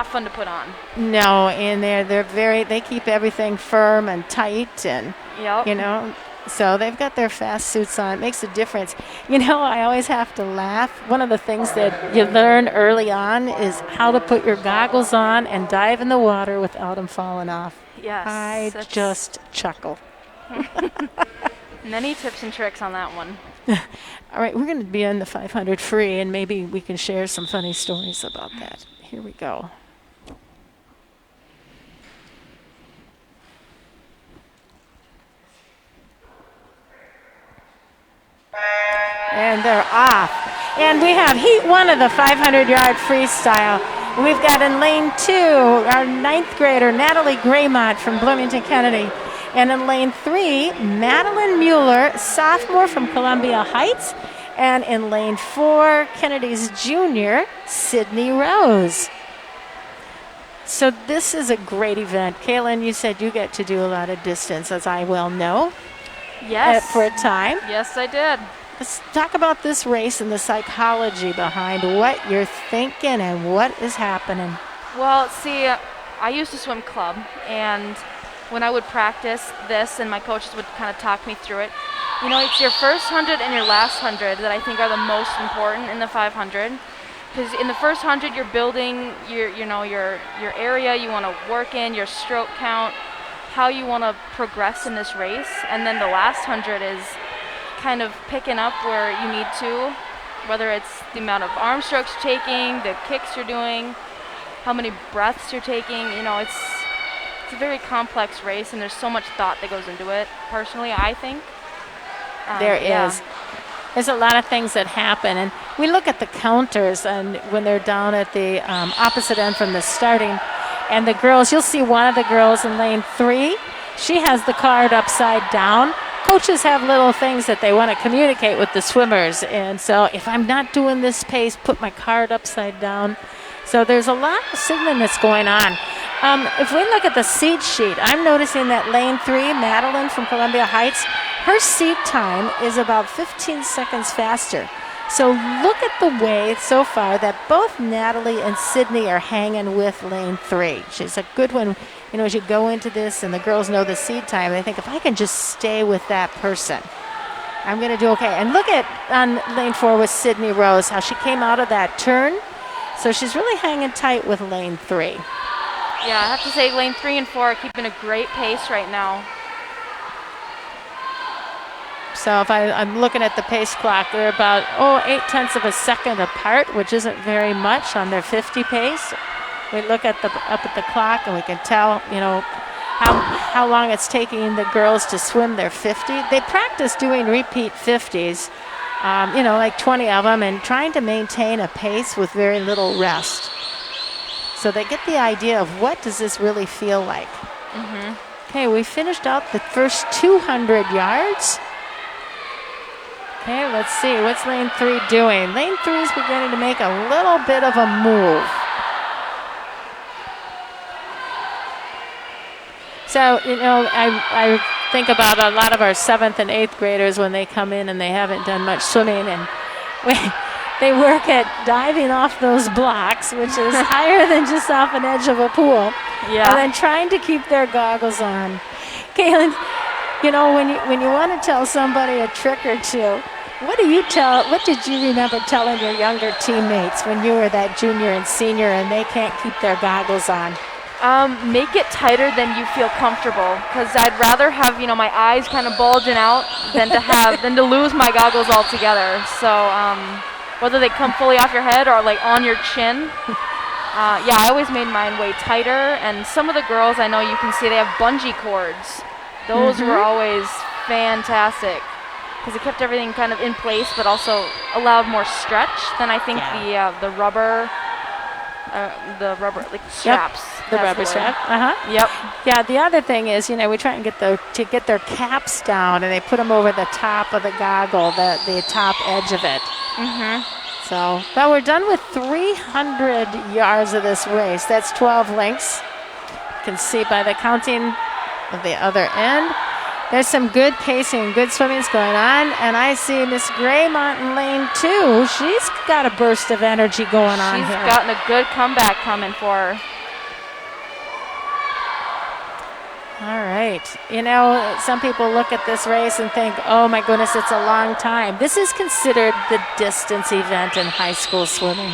fun to put on.
No, and they keep everything firm and tight, and
Yep.
you know, so they've got their fast suits on. It makes a difference. You know, I always have to laugh. One of the things that you learn early on is how to put your goggles on and dive in the water without them falling off.
Yes.
I
that's
just chuckle.
many tips and tricks on that one.
All right, we're going to be on the 500 free, and maybe we can share some funny stories about that. Here we go. And they're off. And we have heat 1 of the 500-yard freestyle. We've got in lane 2 our 9th grader, Natalie Graymont from Bloomington Kennedy. And in lane 3, Madeline Mueller, sophomore from Columbia Heights. And in lane 4, Kennedy's junior, Sydney Rose. So this is a great event. Kaylin, you said you get to do a lot of distance, as I well know,
Yes.
for a time.
Yes, I did.
Let's talk about this race and the psychology behind what you're thinking and what is happening.
Well, see, I used to swim club, and when I would practice this and my coaches would kind of talk me through it, you know, it's your first 100 and your last 100 that I think are the most important in the 500. Because in the first 100, you're building your area you want to work in, your stroke count, how you want to progress in this race. And then the last 100 is kind of picking up where you need to, whether it's the amount of arm strokes you're taking, the kicks you're doing, how many breaths you're taking. You know, it's a very complex race, and there's so much thought that goes into it, personally, I think.
There is. There's a lot of things that happen, and we look at the counters, and when they're down at the opposite end from the starting, and the girls, you'll see one of the girls in lane 3, she has the card upside down. Coaches have little things that they want to communicate with the swimmers, and so if I'm not doing this pace, put my card upside down. So there's a lot of signaling that's going on. If we look at the seed sheet, I'm noticing that lane 3, Madeline from Columbia Heights, her seed time is about 15 seconds faster. So look at the way so far that both Natalie and Sydney are hanging with lane 3. She's a good one, you know, as you go into this and the girls know the seed time, they think if I can just stay with that person, I'm going to do okay. And look at on lane 4 with Sydney Rose, how she came out of that turn. So she's really hanging tight with lane 3.
Yeah, I have to say lane 3 and 4 are keeping a great pace right now.
So if I'm looking at the pace clock, they're about 0.8 of a second apart, which isn't very much on their 50 pace. We look at up at the clock and we can tell, you know, how long it's taking the girls to swim their 50. They practice doing repeat 50s, you know, like 20 of them, and trying to maintain a pace with very little rest. So they get the idea of what does this really feel like. Okay, we finished out the first 200 yards. Okay, let's see. What's lane 3 doing? Lane 3 is beginning to make a little bit of a move. So, you know, I think about a lot of our 7th and 8th graders when they come in and they haven't done much swimming, and They work at diving off those blocks, which is higher than just off an edge of a pool.
Yeah.
And then trying to keep their goggles on. Kaylin, you know, when you want to tell somebody a trick or two, what did you remember telling your younger teammates when you were that junior and senior and they can't keep their goggles on?
Make it tighter than you feel comfortable, because I'd rather have, you know, my eyes kind of bulging out than to lose my goggles altogether. So whether they come fully off your head or like on your chin, yeah, I always made mine way tighter. And some of the girls I know, you can see they have bungee cords. Those were always fantastic because it kept everything kind of in place, but also allowed more stretch than I think the rubber like straps.
The rubber strap.
Yep.
Yeah. The other thing is, you know, we try and get their caps down, and they put them over the top of the goggle, the top edge of it. So, but we're done with 300 yards of this race. That's 12 lengths. You can see by the counting of the other end. There's some good pacing, good swimming's going on, and I see Miss Graymont in lane 2. She's got a burst of energy going on here.
She's gotten a good comeback coming for her.
All right. You know, some people look at this race and think, oh my goodness, it's a long time. This is considered the distance event in high school swimming.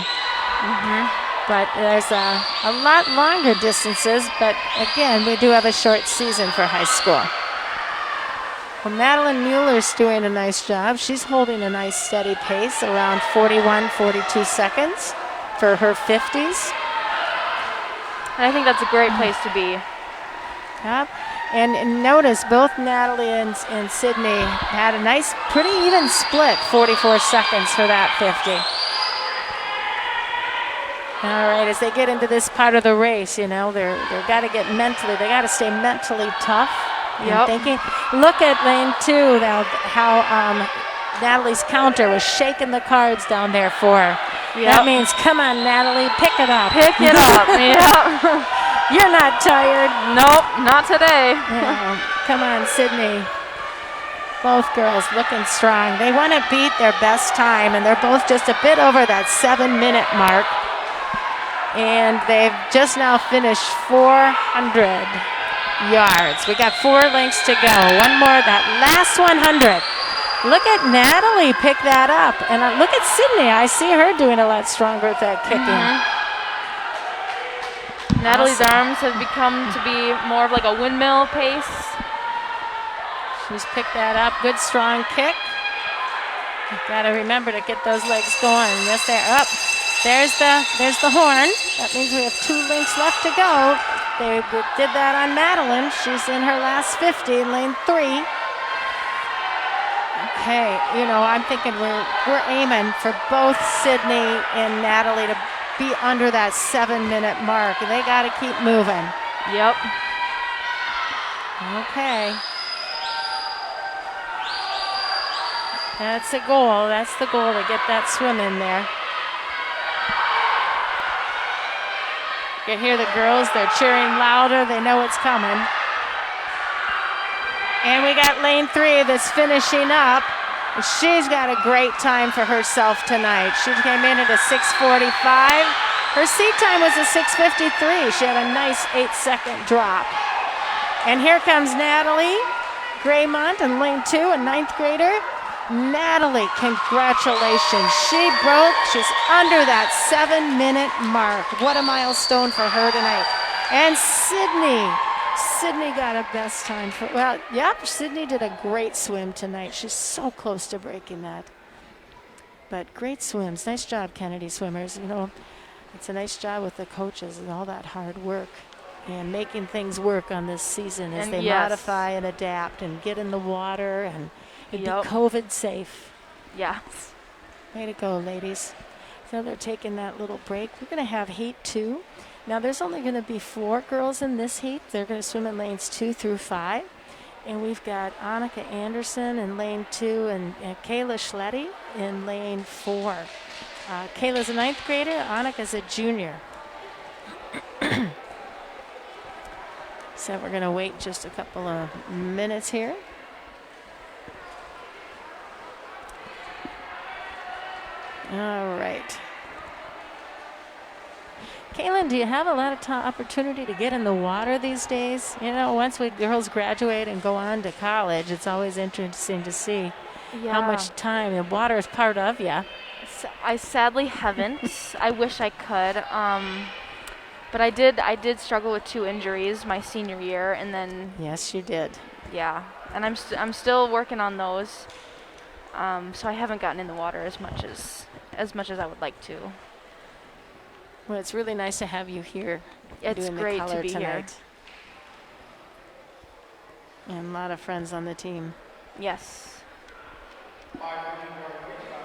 But there's a lot longer distances, but again, we do have a short season for high school. Well, Madeline Mueller's doing a nice job. She's holding a nice steady pace around 41, 42 seconds for her 50s.
And I think that's a great place to be.
Yep. And notice both Natalie and Sydney had a nice, pretty even split, 44 seconds for that 50. All right, as they get into this part of the race, you know, they've got to get they got to stay mentally tough.
Yep.
Thinking. Look at lane 2 now, how Natalie's counter was shaking the cards down there for her.
Yep.
That means, come on, Natalie, pick it up.
Pick it up. Yep.
You're not tired.
Nope, not today.
Yeah. Come on, Sydney. Both girls looking strong. They want to beat their best time, and they're both just a bit over that 7-minute mark. And they've just now finished 400 yards. We got 4 lengths to go. One more, that last 100. Look at Natalie pick that up. And look at Sydney. I see her doing a lot stronger with that kicking.
Natalie's arms have become to be more of like a windmill pace.
She's picked that up. Good strong kick. You've got to remember to get those legs going. Yes, they're up. There's the horn. That means we have 2 lengths left to go. They did that on Madeline. She's in her last 50 in lane 3. Okay, you know, I'm thinking we're aiming for both Sydney and Natalie to be under that 7-minute mark, and they got to keep moving.
Yep.
Okay. That's the goal. That's the goal, to get that swim in there. You hear the girls, they're cheering louder. They know it's coming. And we got lane 3 that's finishing up. She's got a great time for herself tonight. She came in at a 6:45. Her seat time was a 6:53. She had a nice 8-second drop. And here comes Natalie Graymont in lane 2, a 9th grader. Natalie, congratulations. She's under that 7-minute mark. What a milestone for her tonight. And Sydney got a best time Sydney did a great swim tonight. She's so close to breaking that. But great swims. Nice job, Kennedy swimmers. You know, it's a nice job with the coaches and all that hard work and making things work on this season as they modify and adapt and get in the water and be COVID safe.
Yeah.
Way to go, ladies. So they're taking that little break. We're going to have heat 2. Now there's only going to be 4 girls in this heat. They're going to swim in lanes 2 through 5. And we've got Annika Anderson in lane 2 and Kayla Schletty in lane 4. Kayla's a 9th grader. Annika's a junior. So we're going to wait just a couple of minutes here. All right. Kaylin, do you have a lot of opportunity to get in the water these days? You know, once we girls graduate and go on to college, it's always interesting to see how much time and water is part of you.
I sadly haven't. I wish I could. But I did struggle with 2 injuries my senior year, and then
Yes, you did.
yeah, and I'm still working on those. So I haven't gotten in the water as much as I would like to.
Well, it's really nice to have you here.
It's
doing the
great to
color
be here.
tonight. And a lot of friends on the team.
Yes.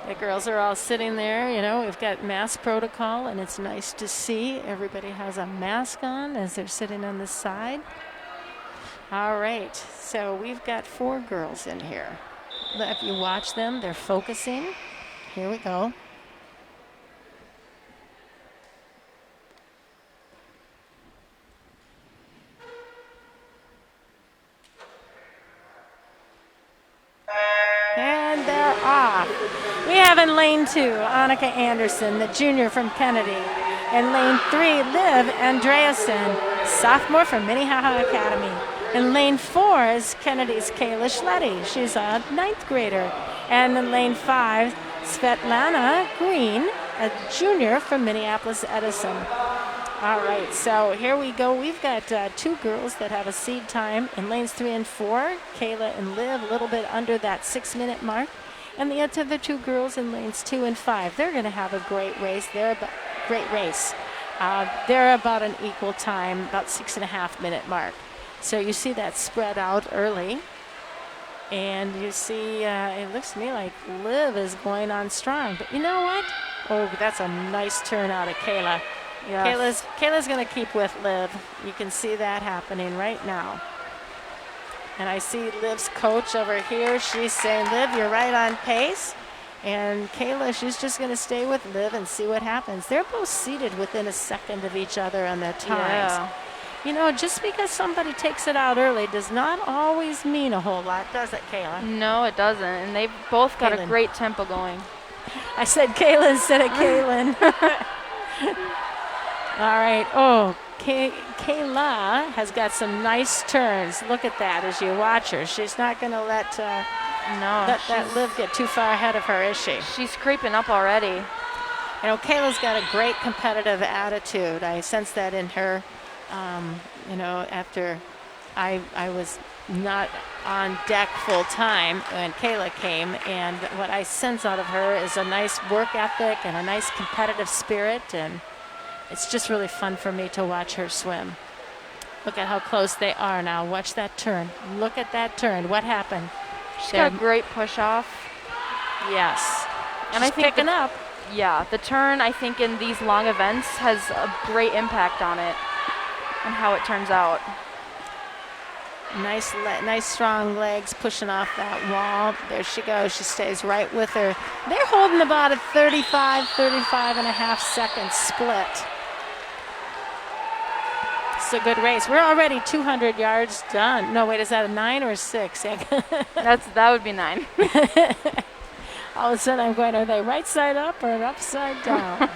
The girls are all sitting there, you know, we've got mask protocol, and it's nice to see everybody has a mask on as they're sitting on the side. All right, so we've got 4 girls in here. If you watch them, they're focusing. Here we go. And they're off. We have in lane 2, Annika Anderson, the junior from Kennedy. In lane 3, Liv Andreasen, sophomore from Minnehaha Academy. In lane 4 is Kennedy's Kayla Schletty. She's a 9th grader. And in lane 5, Svetlana Green, a junior from Minneapolis Edison. All right, so here we go. We've got 2 girls that have a seed time in lanes 3 and 4. Kayla and Liv, a little bit under that 6-minute mark. And the other 2 girls in lanes 2 and 5. They're going to have a great race. They're about an equal time, about 6.5-minute mark. So you see that spread out early. And you see, it looks to me like Liv is going on strong. But you know what? Oh, that's a nice turn out of Kayla.
Yes.
Kayla's going to keep with Liv. You can see that happening right now. And I see Liv's coach over here. She's saying, Liv, you're right on pace. And Kayla, she's just going to stay with Liv and see what happens. They're both seated within a second of each other on their times.
Yeah.
You know, just because somebody takes it out early does not always mean a whole lot, does it, Kayla?
No, it doesn't. And they've both got
Kaylin.
a great tempo going.
I said Kayla instead of Kaylin. All right. Oh, Kayla has got some nice turns. Look at that as you watch her. She's not going to let that Liv get too far ahead of her, is she?
She's creeping up already.
You know, Kayla's got a great competitive attitude. I sense that in her. You know, after I was not on deck full time when Kayla came, and what I sense out of her is a nice work ethic and a nice competitive spirit, and it's just really fun for me to watch her swim. Look at how close they are now. Watch that turn. Look at that turn. What happened?
She's got a great push off.
Yes.
And
She's
I think
picking up.
Yeah, the turn, I think, in these long events has a great impact on it and how it turns out.
Nice strong legs pushing off that wall. There she goes. She stays right with her. They're holding about a 35 and a half second split. It's a good race. We're already 200 yards done. No, wait, is that a 9 or a 6?
That would be 9.
All of a sudden I'm going, are they right side up or upside down?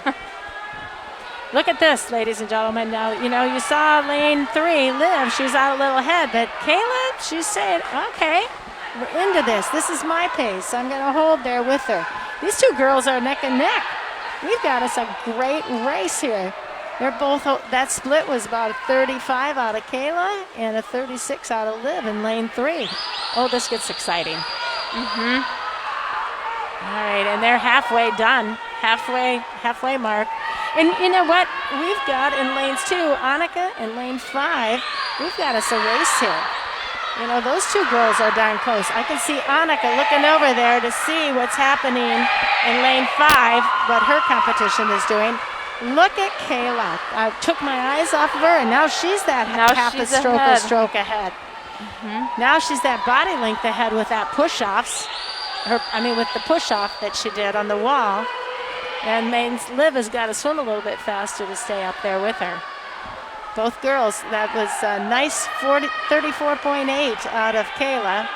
Look at this, ladies and gentlemen. Now, you know, you saw lane 3, Liv. She was out a little ahead. But Kayla, she's saying, okay, we're into this. This is my pace. I'm going to hold there with her. These 2 girls are neck and neck. We've got us a great race here. They're both, that split was about a 35 out of Kayla and a 36 out of Liv in lane 3. Oh, this gets exciting.
Mm-hmm.
All right, and they're halfway done. Halfway mark. And you know what? We've got in lanes 2, Annika, in lane 5, we've got us a race here. You know, those 2 girls are darn close. I can see Annika looking over there to see what's happening in lane 5, what her competition is doing. Look at Kayla. I took my eyes off of her, and now she's that half a stroke ahead. Mm-hmm. Now she's that body length ahead with that push-offs. With the push-off that she did on the wall. And Liv has got to swim a little bit faster to stay up there with her. Both girls, that was a nice 34.8 out of Kayla.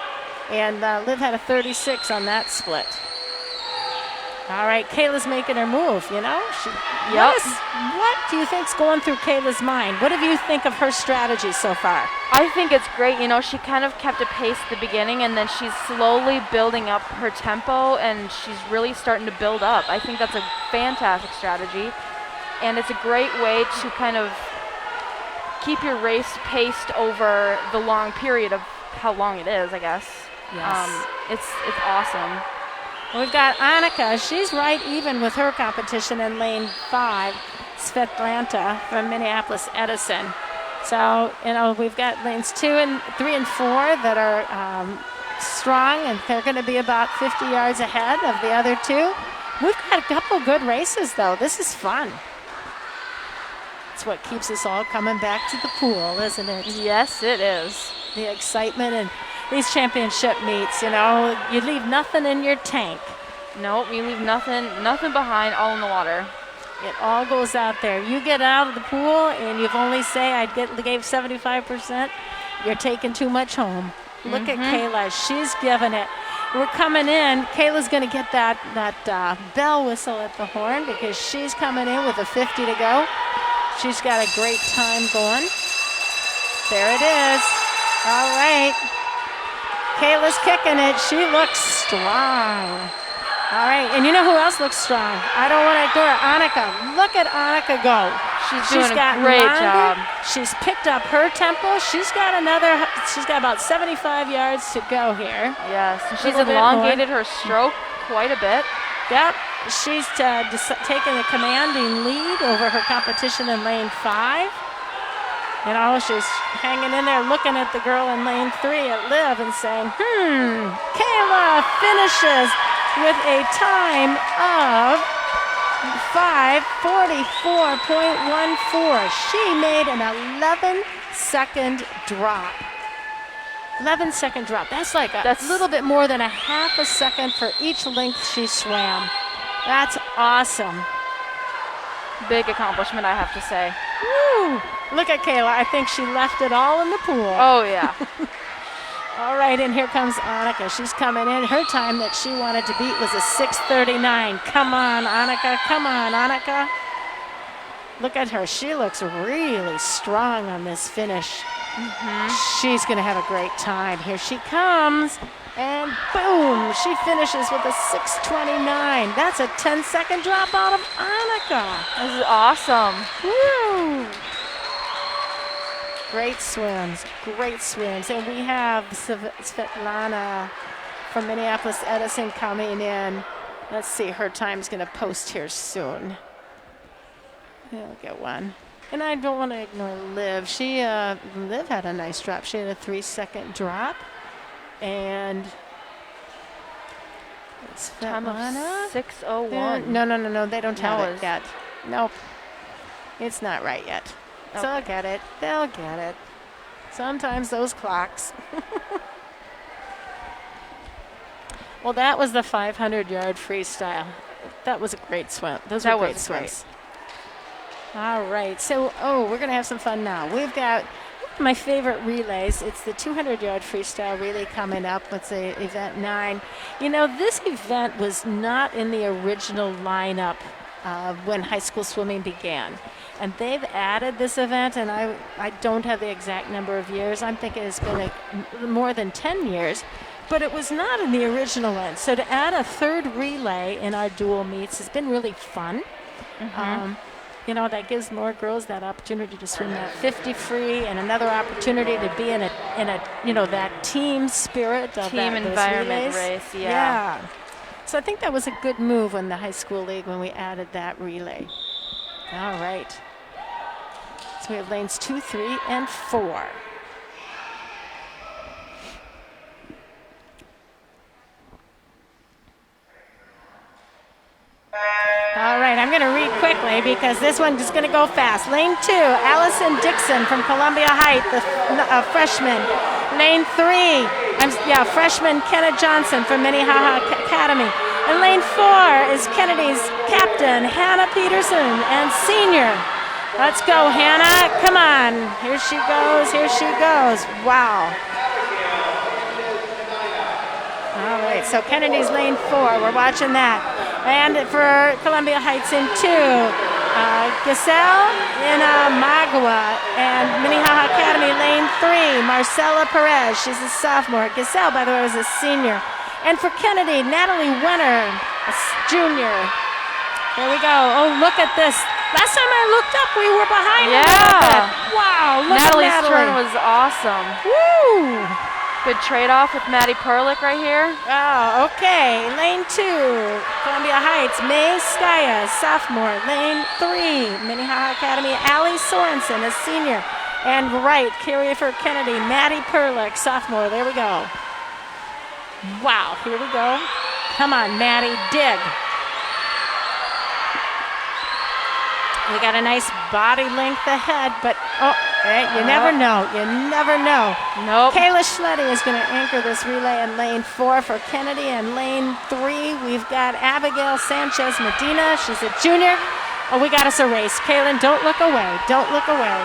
And Liv had a 36 on that split. All right, Kayla's making her move, you know?
Yep.
What do you think's going through Kayla's mind? What do you think of her strategy so far?
I think it's great. You know, she kind of kept a pace at the beginning, and then she's slowly building up her tempo, and she's really starting to build up. I think that's a fantastic strategy, and it's a great way to kind of keep your race paced over the long period of how long it is, I guess.
Yes.
It's awesome.
We've got Annika. She's right even with her competition in lane 5, Svetlana from Minneapolis Edison. So, you know, we've got lanes 2 and 3 and 4 that are strong, and they're going to be about 50 yards ahead of the other two. We've got a couple good races, though. This is fun. It's what keeps us all coming back to the pool, isn't it?
Yes, it is.
The excitement and these championship meets, you know, you leave nothing in your tank.
Nope, you leave nothing behind, all in the water.
It all goes out there. You get out of the pool and you've only gave 75%, you're taking too much home. Look at Kayla, she's giving it. We're coming in. Kayla's going to get that bell whistle at the horn because she's coming in with a 50 to go. She's got a great time going. There it is. All right. Kayla's kicking it. She looks strong. All right, and you know who else looks strong? I don't want to ignore it. Annika. Look at Annika go.
She's doing a great job.
She's picked up her tempo. She's got about 75 yards to go here.
Yes, and she's elongated her stroke quite a bit.
Yep, she's taken a commanding lead over her competition in lane 5. You know, she's hanging in there looking at the girl in lane 3 at Liv and saying, Kayla finishes with a time of 5:44.14. She made an 11-second drop. 11-second drop. That's like a little bit more than a half a second for each length she swam. That's awesome.
Big accomplishment, I have to say.
Woo! Look at Kayla. I think she left it all in the pool.
Oh, yeah.
All right, and here comes Annika. She's coming in. Her time that she wanted to beat was a 6:39. Come on, Annika. Come on, Annika. Look at her. She looks really strong on this finish. She's going to have a great time. Here she comes. And boom, she finishes with a 6:29. That's a 10-second drop out of Annika.
This is awesome.
Woo! Great swims, and we have Svetlana from Minneapolis Edison coming in. Let's see, her time's going to post here soon. We'll get one. And I don't want to ignore Liv. Liv had a nice drop. She had a 3-second drop, and Svetlana.
6:01.
No, they don't have it yet. Nope, it's not right yet. So they'll get it. They'll get it. Sometimes those clocks. Well, that was the 500-yard freestyle. That was a great swim. Those were great swims. All right. So, we're going to have some fun now. We've got my favorite relays. It's the 200-yard freestyle relay coming up. Let's say event 9. You know, this event was not in the original lineup when high school swimming began. And they've added this event, and I don't have the exact number of years. I'm thinking it's been more than 10 years, but it was not in the original one. So to add a third relay in our dual meets has been really fun. You know, that gives more girls that opportunity to swim that 50 free and another opportunity to be in a you know, that team spirit of
team environment race.
Yeah. So I think that was a good move in the high school league when we added that relay. All right. So we have lanes 2, 3, and 4. All right, I'm going to read quickly because this one is going to go fast. Lane 2, Allison Dixon from Columbia Heights, the freshman. Lane 3, freshman Kenna Johnson from Minnehaha Academy. And lane 4 is Kennedy's captain, Hannah Peterson, and senior. Let's go, Hannah. Come on. Here she goes. Here she goes. Wow. All right, so Kennedy's lane 4. We're watching that. And for Columbia Heights in 2, Giselle in Magua and Minnehaha Academy lane 3, Marcela Perez. She's a sophomore. Giselle, by the way, was a senior. And for Kennedy, Natalie Wenner, a junior. There we go. Oh, look at this. Last time I looked up, we were behind.
Yeah.
Wow, look
Natalie's
at Natalie.
turn was awesome.
Woo!
Good trade-off with Maddie Perlick right here.
Oh, okay. Lane 2, Columbia Heights, May Skaya, sophomore. Lane 3, Minnehaha Academy, Allie Sorensen, a senior. And right, carry for Kennedy, Maddie Perlick, sophomore. There we go. Wow, here we go. Come on, Maddie, dig. We got a nice body length ahead, but you never know. You never know.
Nope.
Kayla Schletty is going to anchor this relay in lane 4 for Kennedy. And lane 3, we've got Abigail Sanchez Medina. She's a junior. Oh, we got us a race. Kaylin, don't look away. Don't look away.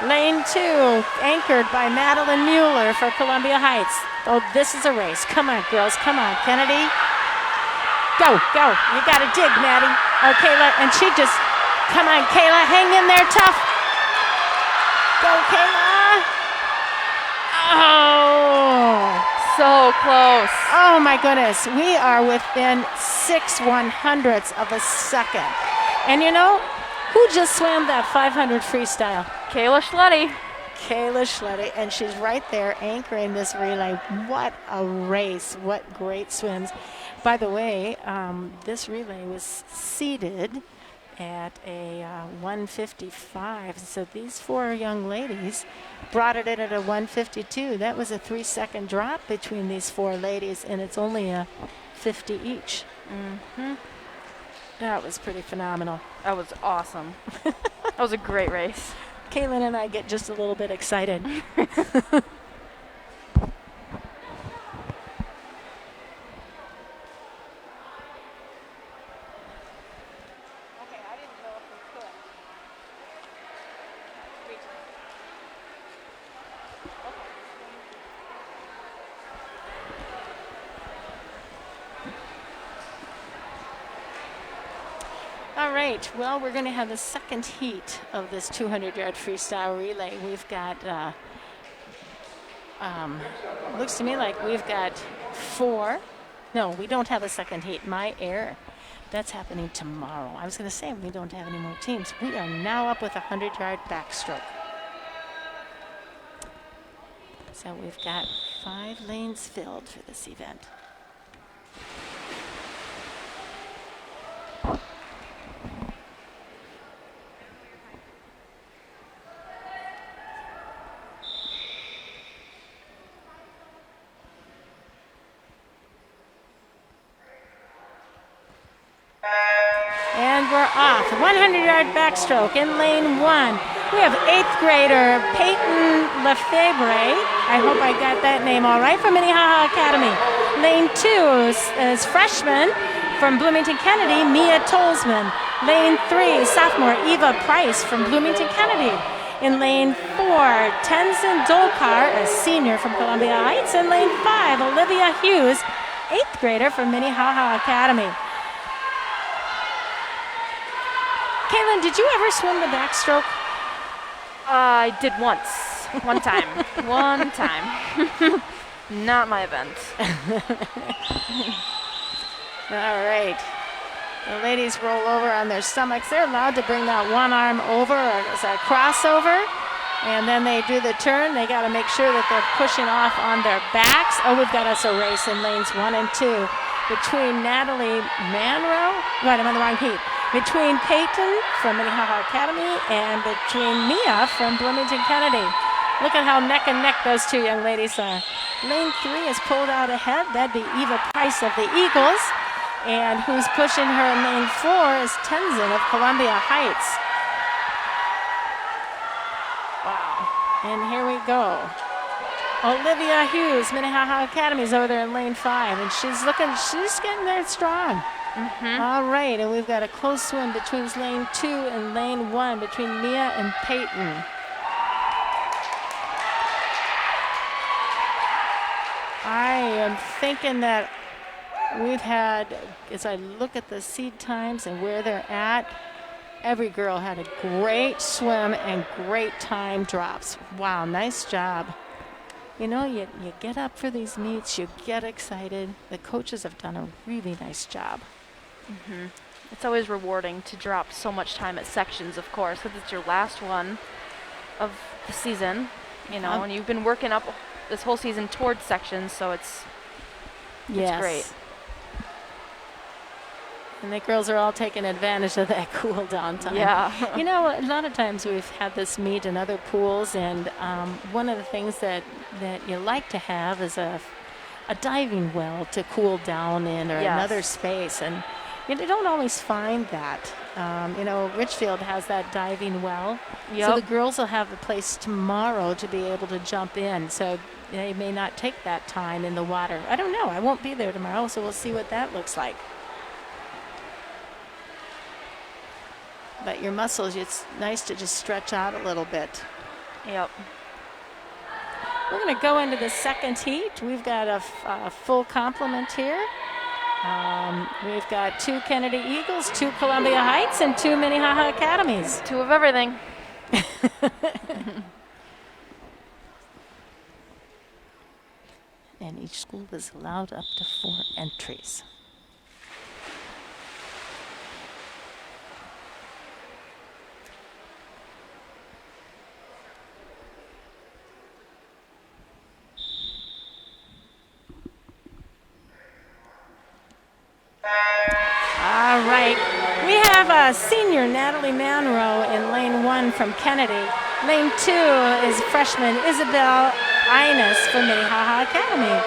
Lane 2, anchored by Madeline Mueller for Columbia Heights. Oh, this is a race. Come on, girls. Come on, Kennedy. Go, go. You got to dig, Maddie. Oh, Kayla, and she just... Come on, Kayla, hang in there tough. Go, Kayla. Oh.
So close.
Oh, my goodness. We are within 6/100ths of a second. And you know, who just swam that 500 freestyle?
Kayla Schletty.
Kayla Schletty, and she's right there anchoring this relay. What a race. What great swims. By the way, this relay was seeded at a 155. So these 4 young ladies brought it in at a 152. That was a 3-second drop between these 4 ladies, and it's only a 50 each.
Mm-hmm.
That was pretty phenomenal.
That was awesome. That was a great race.
Caitlin and I get just a little bit excited. All right, well, we're going to have the second heat of this 200-yard freestyle relay. We've got, looks to me like we've got 4. No, we don't have a second heat. My error. That's happening tomorrow. I was going to say we don't have any more teams. We are now up with a 100-yard backstroke. So we've got 5 lanes filled for this event. And we're off. 100-yard backstroke in lane 1. We have 8th grader Peyton Lefebvre. I hope I got that name all right, from Minnehaha Academy. Lane 2 is freshman from Bloomington Kennedy, Mia Tolsman. Lane 3, sophomore Eva Price from Bloomington Kennedy. In lane 4, Tenzin Dolkar, a senior from Columbia Heights. In lane 5, Olivia Hughes, 8th grader from Minnehaha Academy. Caitlin, did you ever swim the backstroke?
I did once. One time. One time. Not my event.
All right. The ladies roll over on their stomachs. They're allowed to bring that one arm over as a crossover. And then they do the turn. They got to make sure that they're pushing off on their backs. Oh, we've got us a race in lanes 1 and 2 between Natalie Manrow. Right, I'm on the wrong heat. Between Peyton from Minnehaha Academy and between Mia from Bloomington Kennedy. Look at how neck and neck those 2 young ladies are. Lane 3 is pulled out ahead. That'd be Eva Price of the Eagles. And who's pushing her in lane 4 is Tenzin of Columbia Heights. Wow. And here we go. Olivia Hughes, Minnehaha Academy, is over there in lane 5. And she's getting there strong.
Mm-hmm.
All right, and we've got a close swim between lane 2 and lane 1 between Mia and Peyton. I am thinking that we've had, as I look at the seed times and where they're at, every girl had a great swim and great time drops. Wow, nice job. You know, you get up for these meets, you get excited. The coaches have done a really nice job.
It's always rewarding to drop so much time at sections, of course, because it's your last one of the season, you know, and you've been working up this whole season towards sections, so it's great.
And the girls are all taking advantage of that cool down time.
Yeah.
You know, a lot of times we've had this meet in other pools, and one of the things that you like to have is a diving well to cool down in, or another space. And you don't always find that. You know, Richfield has that diving well. So the girls will have a place tomorrow to be able to jump in. So they may not take that time in the water. I don't know. I won't be there tomorrow, so we'll see what that looks like. But your muscles, it's nice to just stretch out a little bit.
Yep.
We're going to go into the second heat. We've got a full complement here. We've got 2 Kennedy Eagles, 2 Columbia Heights, and 2 Minnehaha Academies.
2 of everything.
And each school is allowed up to 4 entries. All right, we have senior Natalie Manroe in lane 1 from Kennedy. Lane 2 is freshman Isabel Ines from Minnehaha Academy.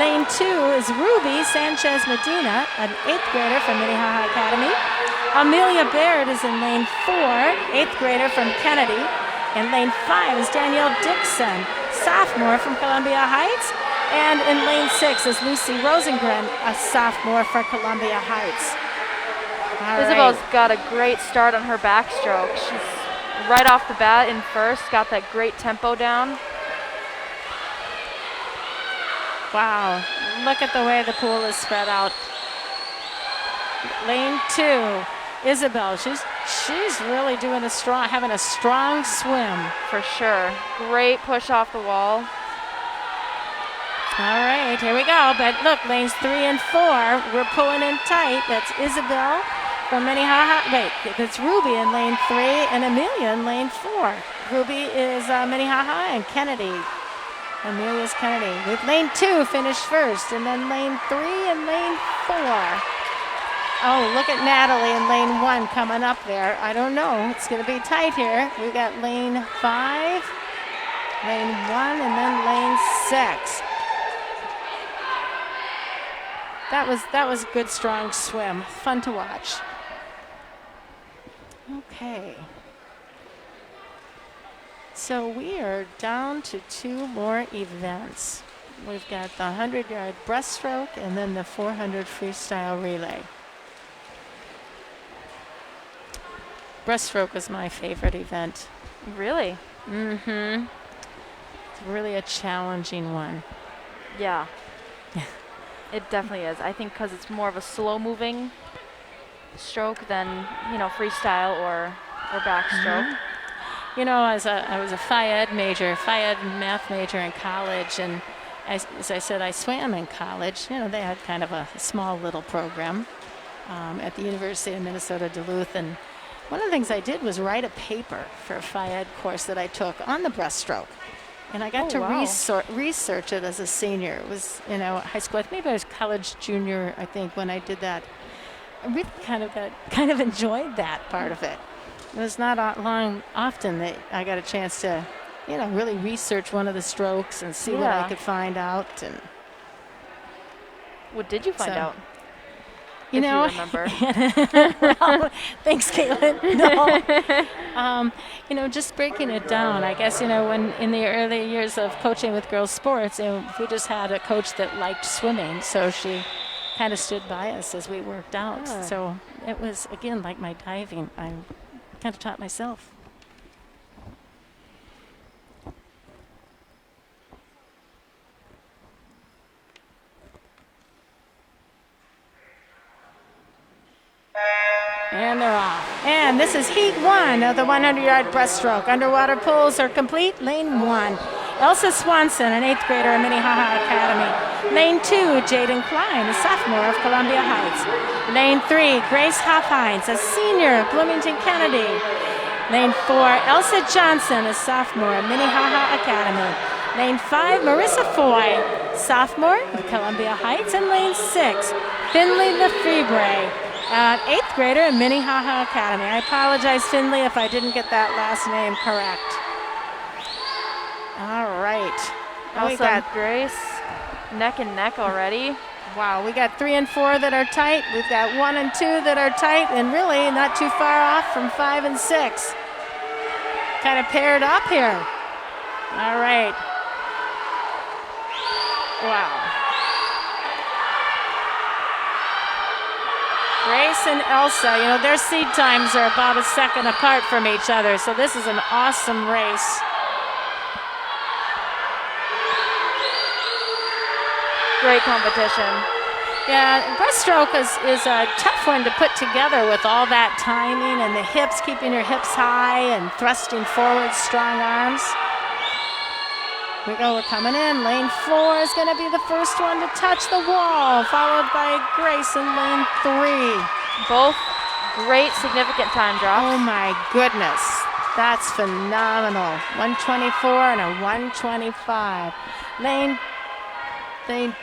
Lane 2 is Ruby Sanchez Medina, an 8th grader from Minnehaha Academy. Amelia Baird is in lane 4, 8th grader from Kennedy. And lane 5 is Danielle Dixon, sophomore from Columbia Heights. And in lane 6 is Lucy Rosengren, a sophomore for Columbia Heights. All
Isabel's
right.
got a great start on her backstroke. She's right off the bat in first, got that great tempo down.
Wow, look at the way the pool is spread out. Lane 2, Isabel, she's really doing having a strong swim.
For sure. Great push off the wall.
All right, here we go. But look, lanes 3 and 4, we're pulling in tight. That's Isabel from Minnehaha. Wait, that's Ruby in lane 3 and Amelia in lane 4. Ruby is Minnehaha and Kennedy. Amelia's Kennedy. With lane 2 finished first, and then lane 3 and lane 4. Oh, look at Natalie in lane 1 coming up there. I don't know. It's going to be tight here. We've got lane 5, lane 1, and then lane 6. That was a good, strong swim. Fun to watch. Okay. So we are down to 2 more events. We've got the 100-yard breaststroke and then the 400 freestyle relay. Breaststroke is my favorite event.
Really?
Mm-hmm. It's really a challenging one.
Yeah. It definitely is. I think because it's more of a slow-moving stroke than, you know, freestyle or backstroke.
Mm-hmm. You know, I was a Phi Ed math major in college, and as I said, I swam in college. You know, they had kind of a small little program at the University of Minnesota Duluth, and one of the things I did was write a paper for a Phi Ed course that I took on the breaststroke. And I got to research it as a senior. It was, you know, high school. Maybe I was college junior, I think, when I did that. I really kind of enjoyed that part of it. It was not often that I got a chance to, you know, really research one of the strokes and see what I could find out. And
what did you find out?
You know,
you remember.
Well, thanks, Caitlin. No, you know, just breaking it down. I guess, you know, when in the early years of coaching with girls sports, you know, we just had a coach that liked swimming, so she kind of stood by us as we worked out. So it was, again, like my diving. I kind of taught myself. And this is heat 1 of the 100-yard breaststroke. Underwater pulls are complete. Lane 1. Elsa Swanson, an 8th grader at Minnehaha Academy. Lane 2, Jaden Klein, a sophomore of Columbia Heights. Lane 3, Grace Hoffheinz, a senior at Bloomington Kennedy. Lane 4, Elsa Johnson, a sophomore at Minnehaha Academy. Lane 5, Marissa Foy, sophomore at Columbia Heights. And lane 6, Finley Lefebvre, an 8th grader at Minnehaha Academy. I apologize, Finley, if I didn't get that last name correct. All right. We
Elsa and
got,
Grace, neck and neck already.
wow, we got 3 and 4 that are tight. We've got 1 and 2 that are tight, and really not too far off from 5 and 6. Kind of paired up here. All right. Wow. Grace and Elsa, you know, their seed times are about a second apart from each other, so this is an awesome race.
Great competition.
Yeah, breaststroke is a tough one to put together with all that timing and the hips, keeping your hips high and thrusting forward, strong arms. We go, we're coming in. Lane 4 is going to be the first one to touch the wall, followed by Grace in lane 3.
Both great significant time drops.
Oh my goodness, that's phenomenal. 124 and a 125. Lane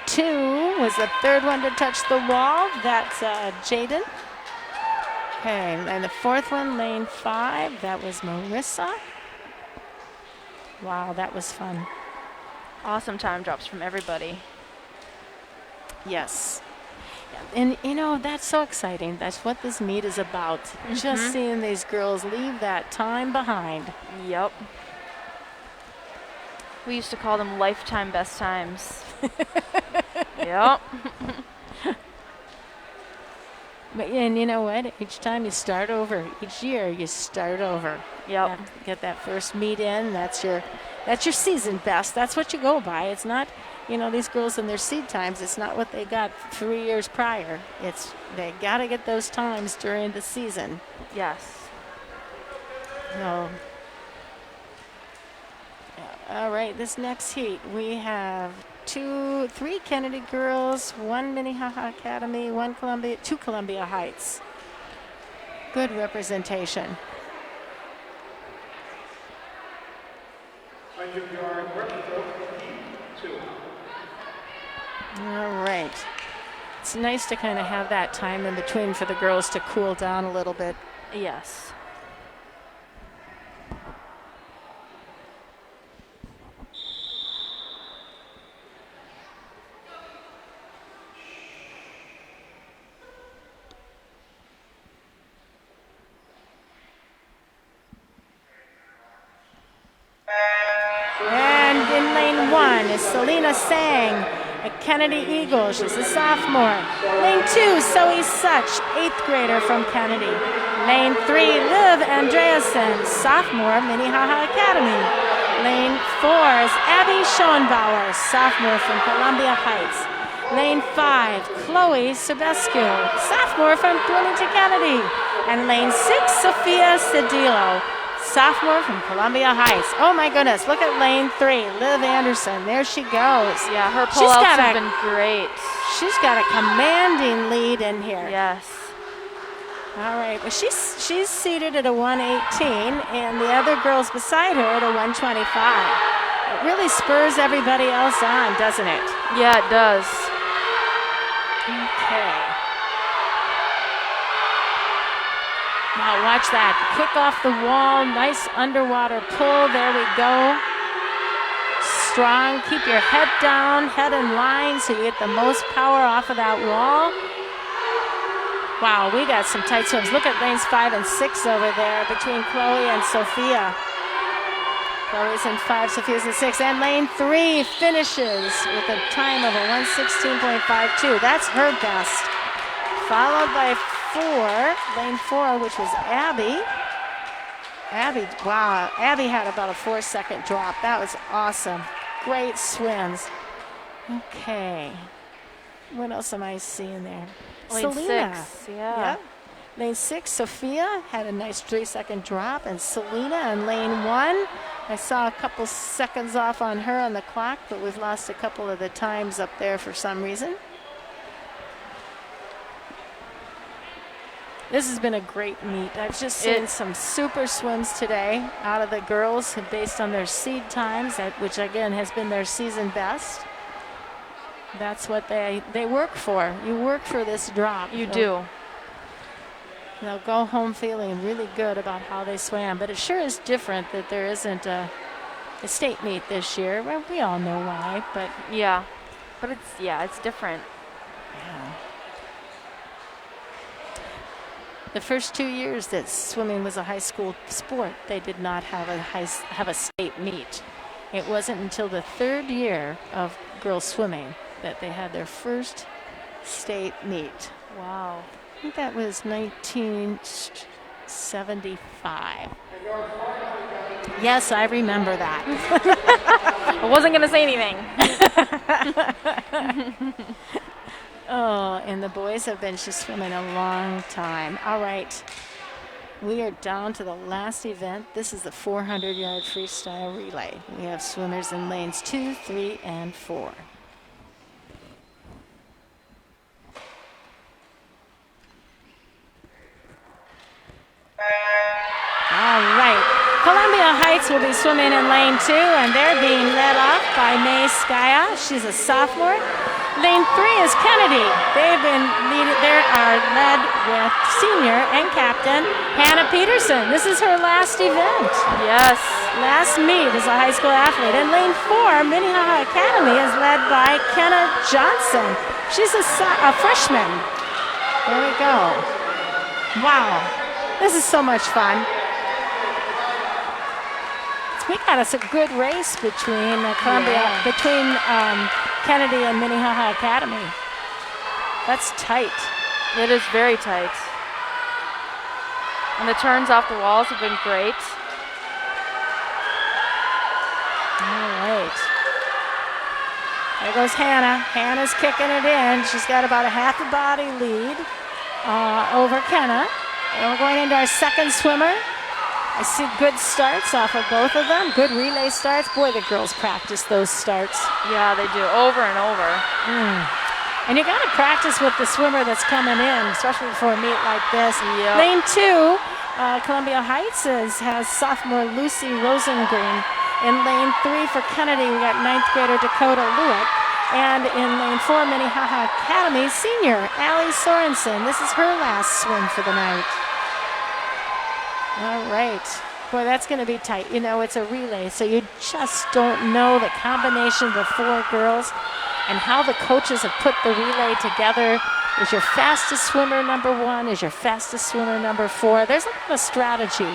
2 was the third one to touch the wall. That's Jaden. Okay, and the fourth one, lane 5, that was Marissa. Wow, that was fun.
Awesome time drops from everybody.
Yes. And you know, that's so exciting. That's what this meet is about. Just seeing these girls leave that time behind.
Yep. We used to call them lifetime best times. Yep.
But and you know what? Each time you start over, each year you start over.
Yep.
Get that first meet in. That's your season best. That's what you go by. It's not, you know, these girls in their seed times. It's not what they got 3 years prior. It's they got to get those times during the season.
Yes.
So, all right. This next heat we have 3 Kennedy girls, 1 Minnehaha Academy, 2 Columbia Heights. Good representation.
100-yard breaststroke, heat 2.
All right. It's nice to kind of have that time in between for the girls to cool down a little bit.
Yes.
And in lane 1 is Selena Sang at Kennedy Eagle. She's a sophomore. Lane 2, Zoe Such, 8th grader from Kennedy. Lane 3, Liv Andreasen, sophomore, Minnehaha Academy. Lane 4 is Abby Schoenbauer, sophomore from Columbia Heights. Lane 5, Chloe Sebescu, sophomore from Bloomington Kennedy. And lane 6, Sophia Cedillo, sophomore from Columbia Heights. Oh my goodness, look at lane 3, Liv Anderson. There she goes.
Yeah, her pullouts have been great.
She's got a commanding lead in here.
Yes.
All right, well, she's seated at a 118, and the other girls beside her at a 125. It really spurs everybody else on, doesn't it?
Yeah, it does.
Okay. Now watch that. Quick off the wall. Nice underwater pull. There we go. Strong. Keep your head down, head in line so you get the most power off of that wall. Wow, we got some tight swims. Look at lanes 5 and 6 over there between Chloe and Sophia. Chloe's in 5, Sophia's in 6. And lane 3 finishes with a time of a 116.52. That's her best. Followed by 4, lane 4, which was Abby. Wow, Abby had about a 4-second drop. That was awesome. Great swims. Okay. What else am I seeing there?
Lane
Selena.
6, yeah.
Lane 6, Sophia had a nice 3-second drop, and Selena in lane 1. I saw a couple seconds off on her on the clock, but we've lost a couple of the times up there for some reason. This has been a great meet. I've just seen some super swims today out of the girls based on their seed times, which again has been their season best. That's what they work for. You work for this drop.
You do.
They'll go home feeling really good about how they swam, but it sure is different that there isn't a state meet this year. Well, we all know why, but
Yeah, but it's different.
yeah. The first 2 years that swimming was a high school sport, they did not have a state meet. It wasn't until the 3rd year of girls swimming that they had their first state meet.
Wow.
I think that was 1975. Yes, I remember that.
I wasn't going to say anything.
Oh, and the boys have been just swimming a long time. All right. We are down to the last event. This is the 400-yard freestyle relay. We have swimmers in lanes 2, 3, and 4. All right. Columbia Heights will be swimming in lane 2, and they're being led off by May Skya. She's a sophomore. Lane 3 is Kennedy. They are led with senior and captain Hannah Peterson. This is her last event.
Yes.
Last meet as a high school athlete. In lane 4, Minnehaha Academy is led by Kenna Johnson. She's a freshman. There we go. Wow. This is so much fun. We got us a good race between Kennedy and Minnehaha Academy. That's tight.
It is very tight. And the turns off the walls have been great.
All right. There goes Hannah. Hannah's kicking it in. She's got about a half a body lead over Kenna. And we're going into our second swimmer. I see good starts off of both of them. Good relay starts. Boy, the girls practice those starts.
Yeah, they do, over and over.
And you got to practice with the swimmer that's coming in, especially for a meet like this.
Yep.
Lane 2, Columbia Heights has sophomore Lucy Rosengreen. In lane 3 for Kennedy, we got 9th grader Dakota Lewick. And in lane 4, Minnehaha Academy, senior Allie Sorensen. This is her last swim for the night. All right. Boy, that's going to be tight. You know, it's a relay, so you just don't know the combination of the 4 girls and how the coaches have put the relay together. Is your fastest swimmer number 1? Is your fastest swimmer number 4? There's a lot of strategy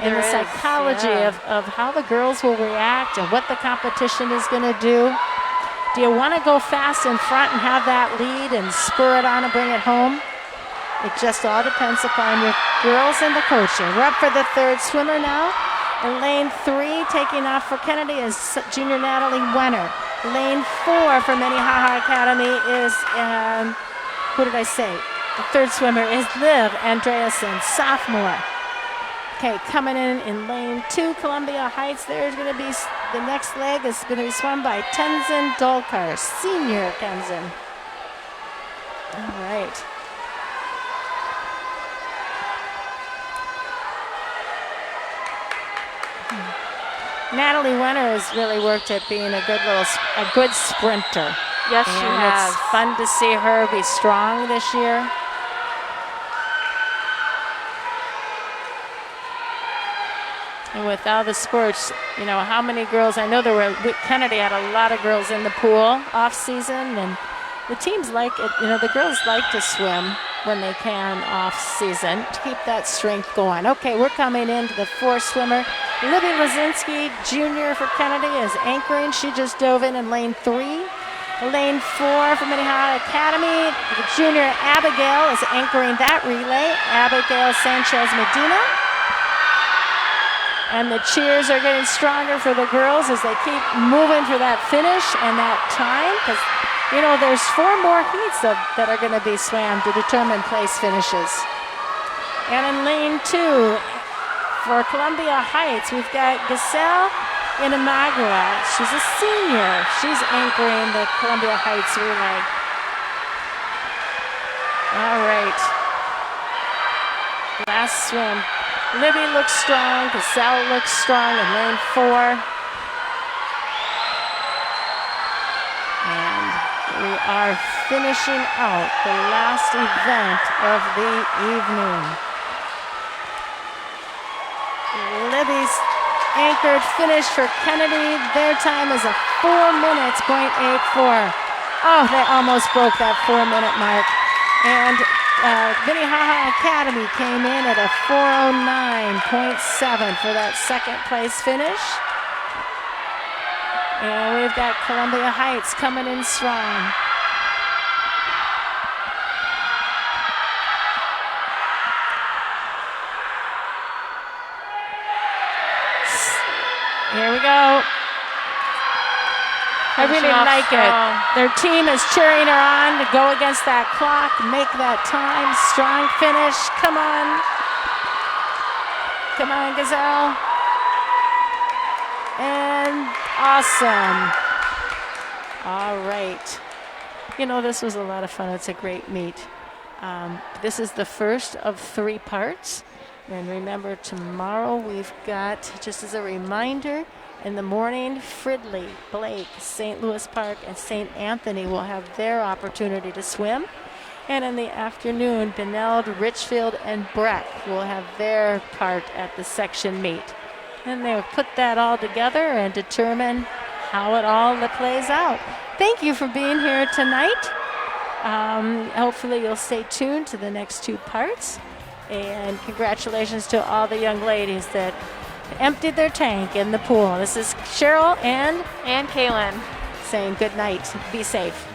in the psychology of how the girls will react and what the competition is going to do. Do you want to go fast in front and have that lead and spur it on and bring it home? It just all depends upon your girls and the coaching. We're up for the 3rd swimmer now. In lane 3, taking off for Kennedy is junior Natalie Wenner. Lane 4 for Minnehaha Academy is, who did I say? The 3rd swimmer is Liv Andreasen, sophomore. Okay, coming in lane 2, Columbia Heights. There's going to be, the next leg is going to be swum by Tenzin Dolkar, senior Tenzin. All right. Natalie Wenner has really worked at being a good sprinter.
Yes, she has.
It's fun to see her be strong this year. And with all the sports, you know, how many girls, I know Kennedy had a lot of girls in the pool off season, and the teams like it, you know, the girls like to swim when they can off season to keep that strength going. Okay, we're coming into the 4th swimmer. Libby Lazinski, junior for Kennedy, is anchoring. She just dove in lane 3. Lane 4 for Minnehaha Academy. The junior Abigail is anchoring that relay. Abigail Sanchez Medina. And the cheers are getting stronger for the girls as they keep moving for that finish and that time. Because, you know, there's 4 more heats that are going to be swam to determine place finishes. And in lane 2, for Columbia Heights, we've got Giselle Inamagua. She's a senior. She's anchoring the Columbia Heights relay. All right. Last swim. Libby looks strong. Giselle looks strong in lane 4. And we are finishing out the last event of the evening. Libby's anchored finish for Kennedy. Their time is a 4 minutes, .84. Oh, they almost broke that 4-minute mark. And Minnehaha Academy came in at a 4:09.7 for that second place finish. And we've got Columbia Heights coming in strong. Here we go. I really like it. Their team is cheering her on to go against that clock, make that time. Strong finish. Come on. Come on, Gazelle. And awesome. All right. You know, this was a lot of fun. It's a great meet. This is the first of 3 parts. And remember, tomorrow we've got, just as a reminder, in the morning, Fridley, Blake, St. Louis Park, and St. Anthony will have their opportunity to swim. And in the afternoon, Beneld, Richfield, and Breck will have their part at the section meet. And they'll put that all together and determine how it all plays out. Thank you for being here tonight. Hopefully you'll stay tuned to the next 2 parts. And congratulations to all the young ladies that emptied their tank in the pool. This is Cheryl and
And Kaylin.
saying good night. Be safe.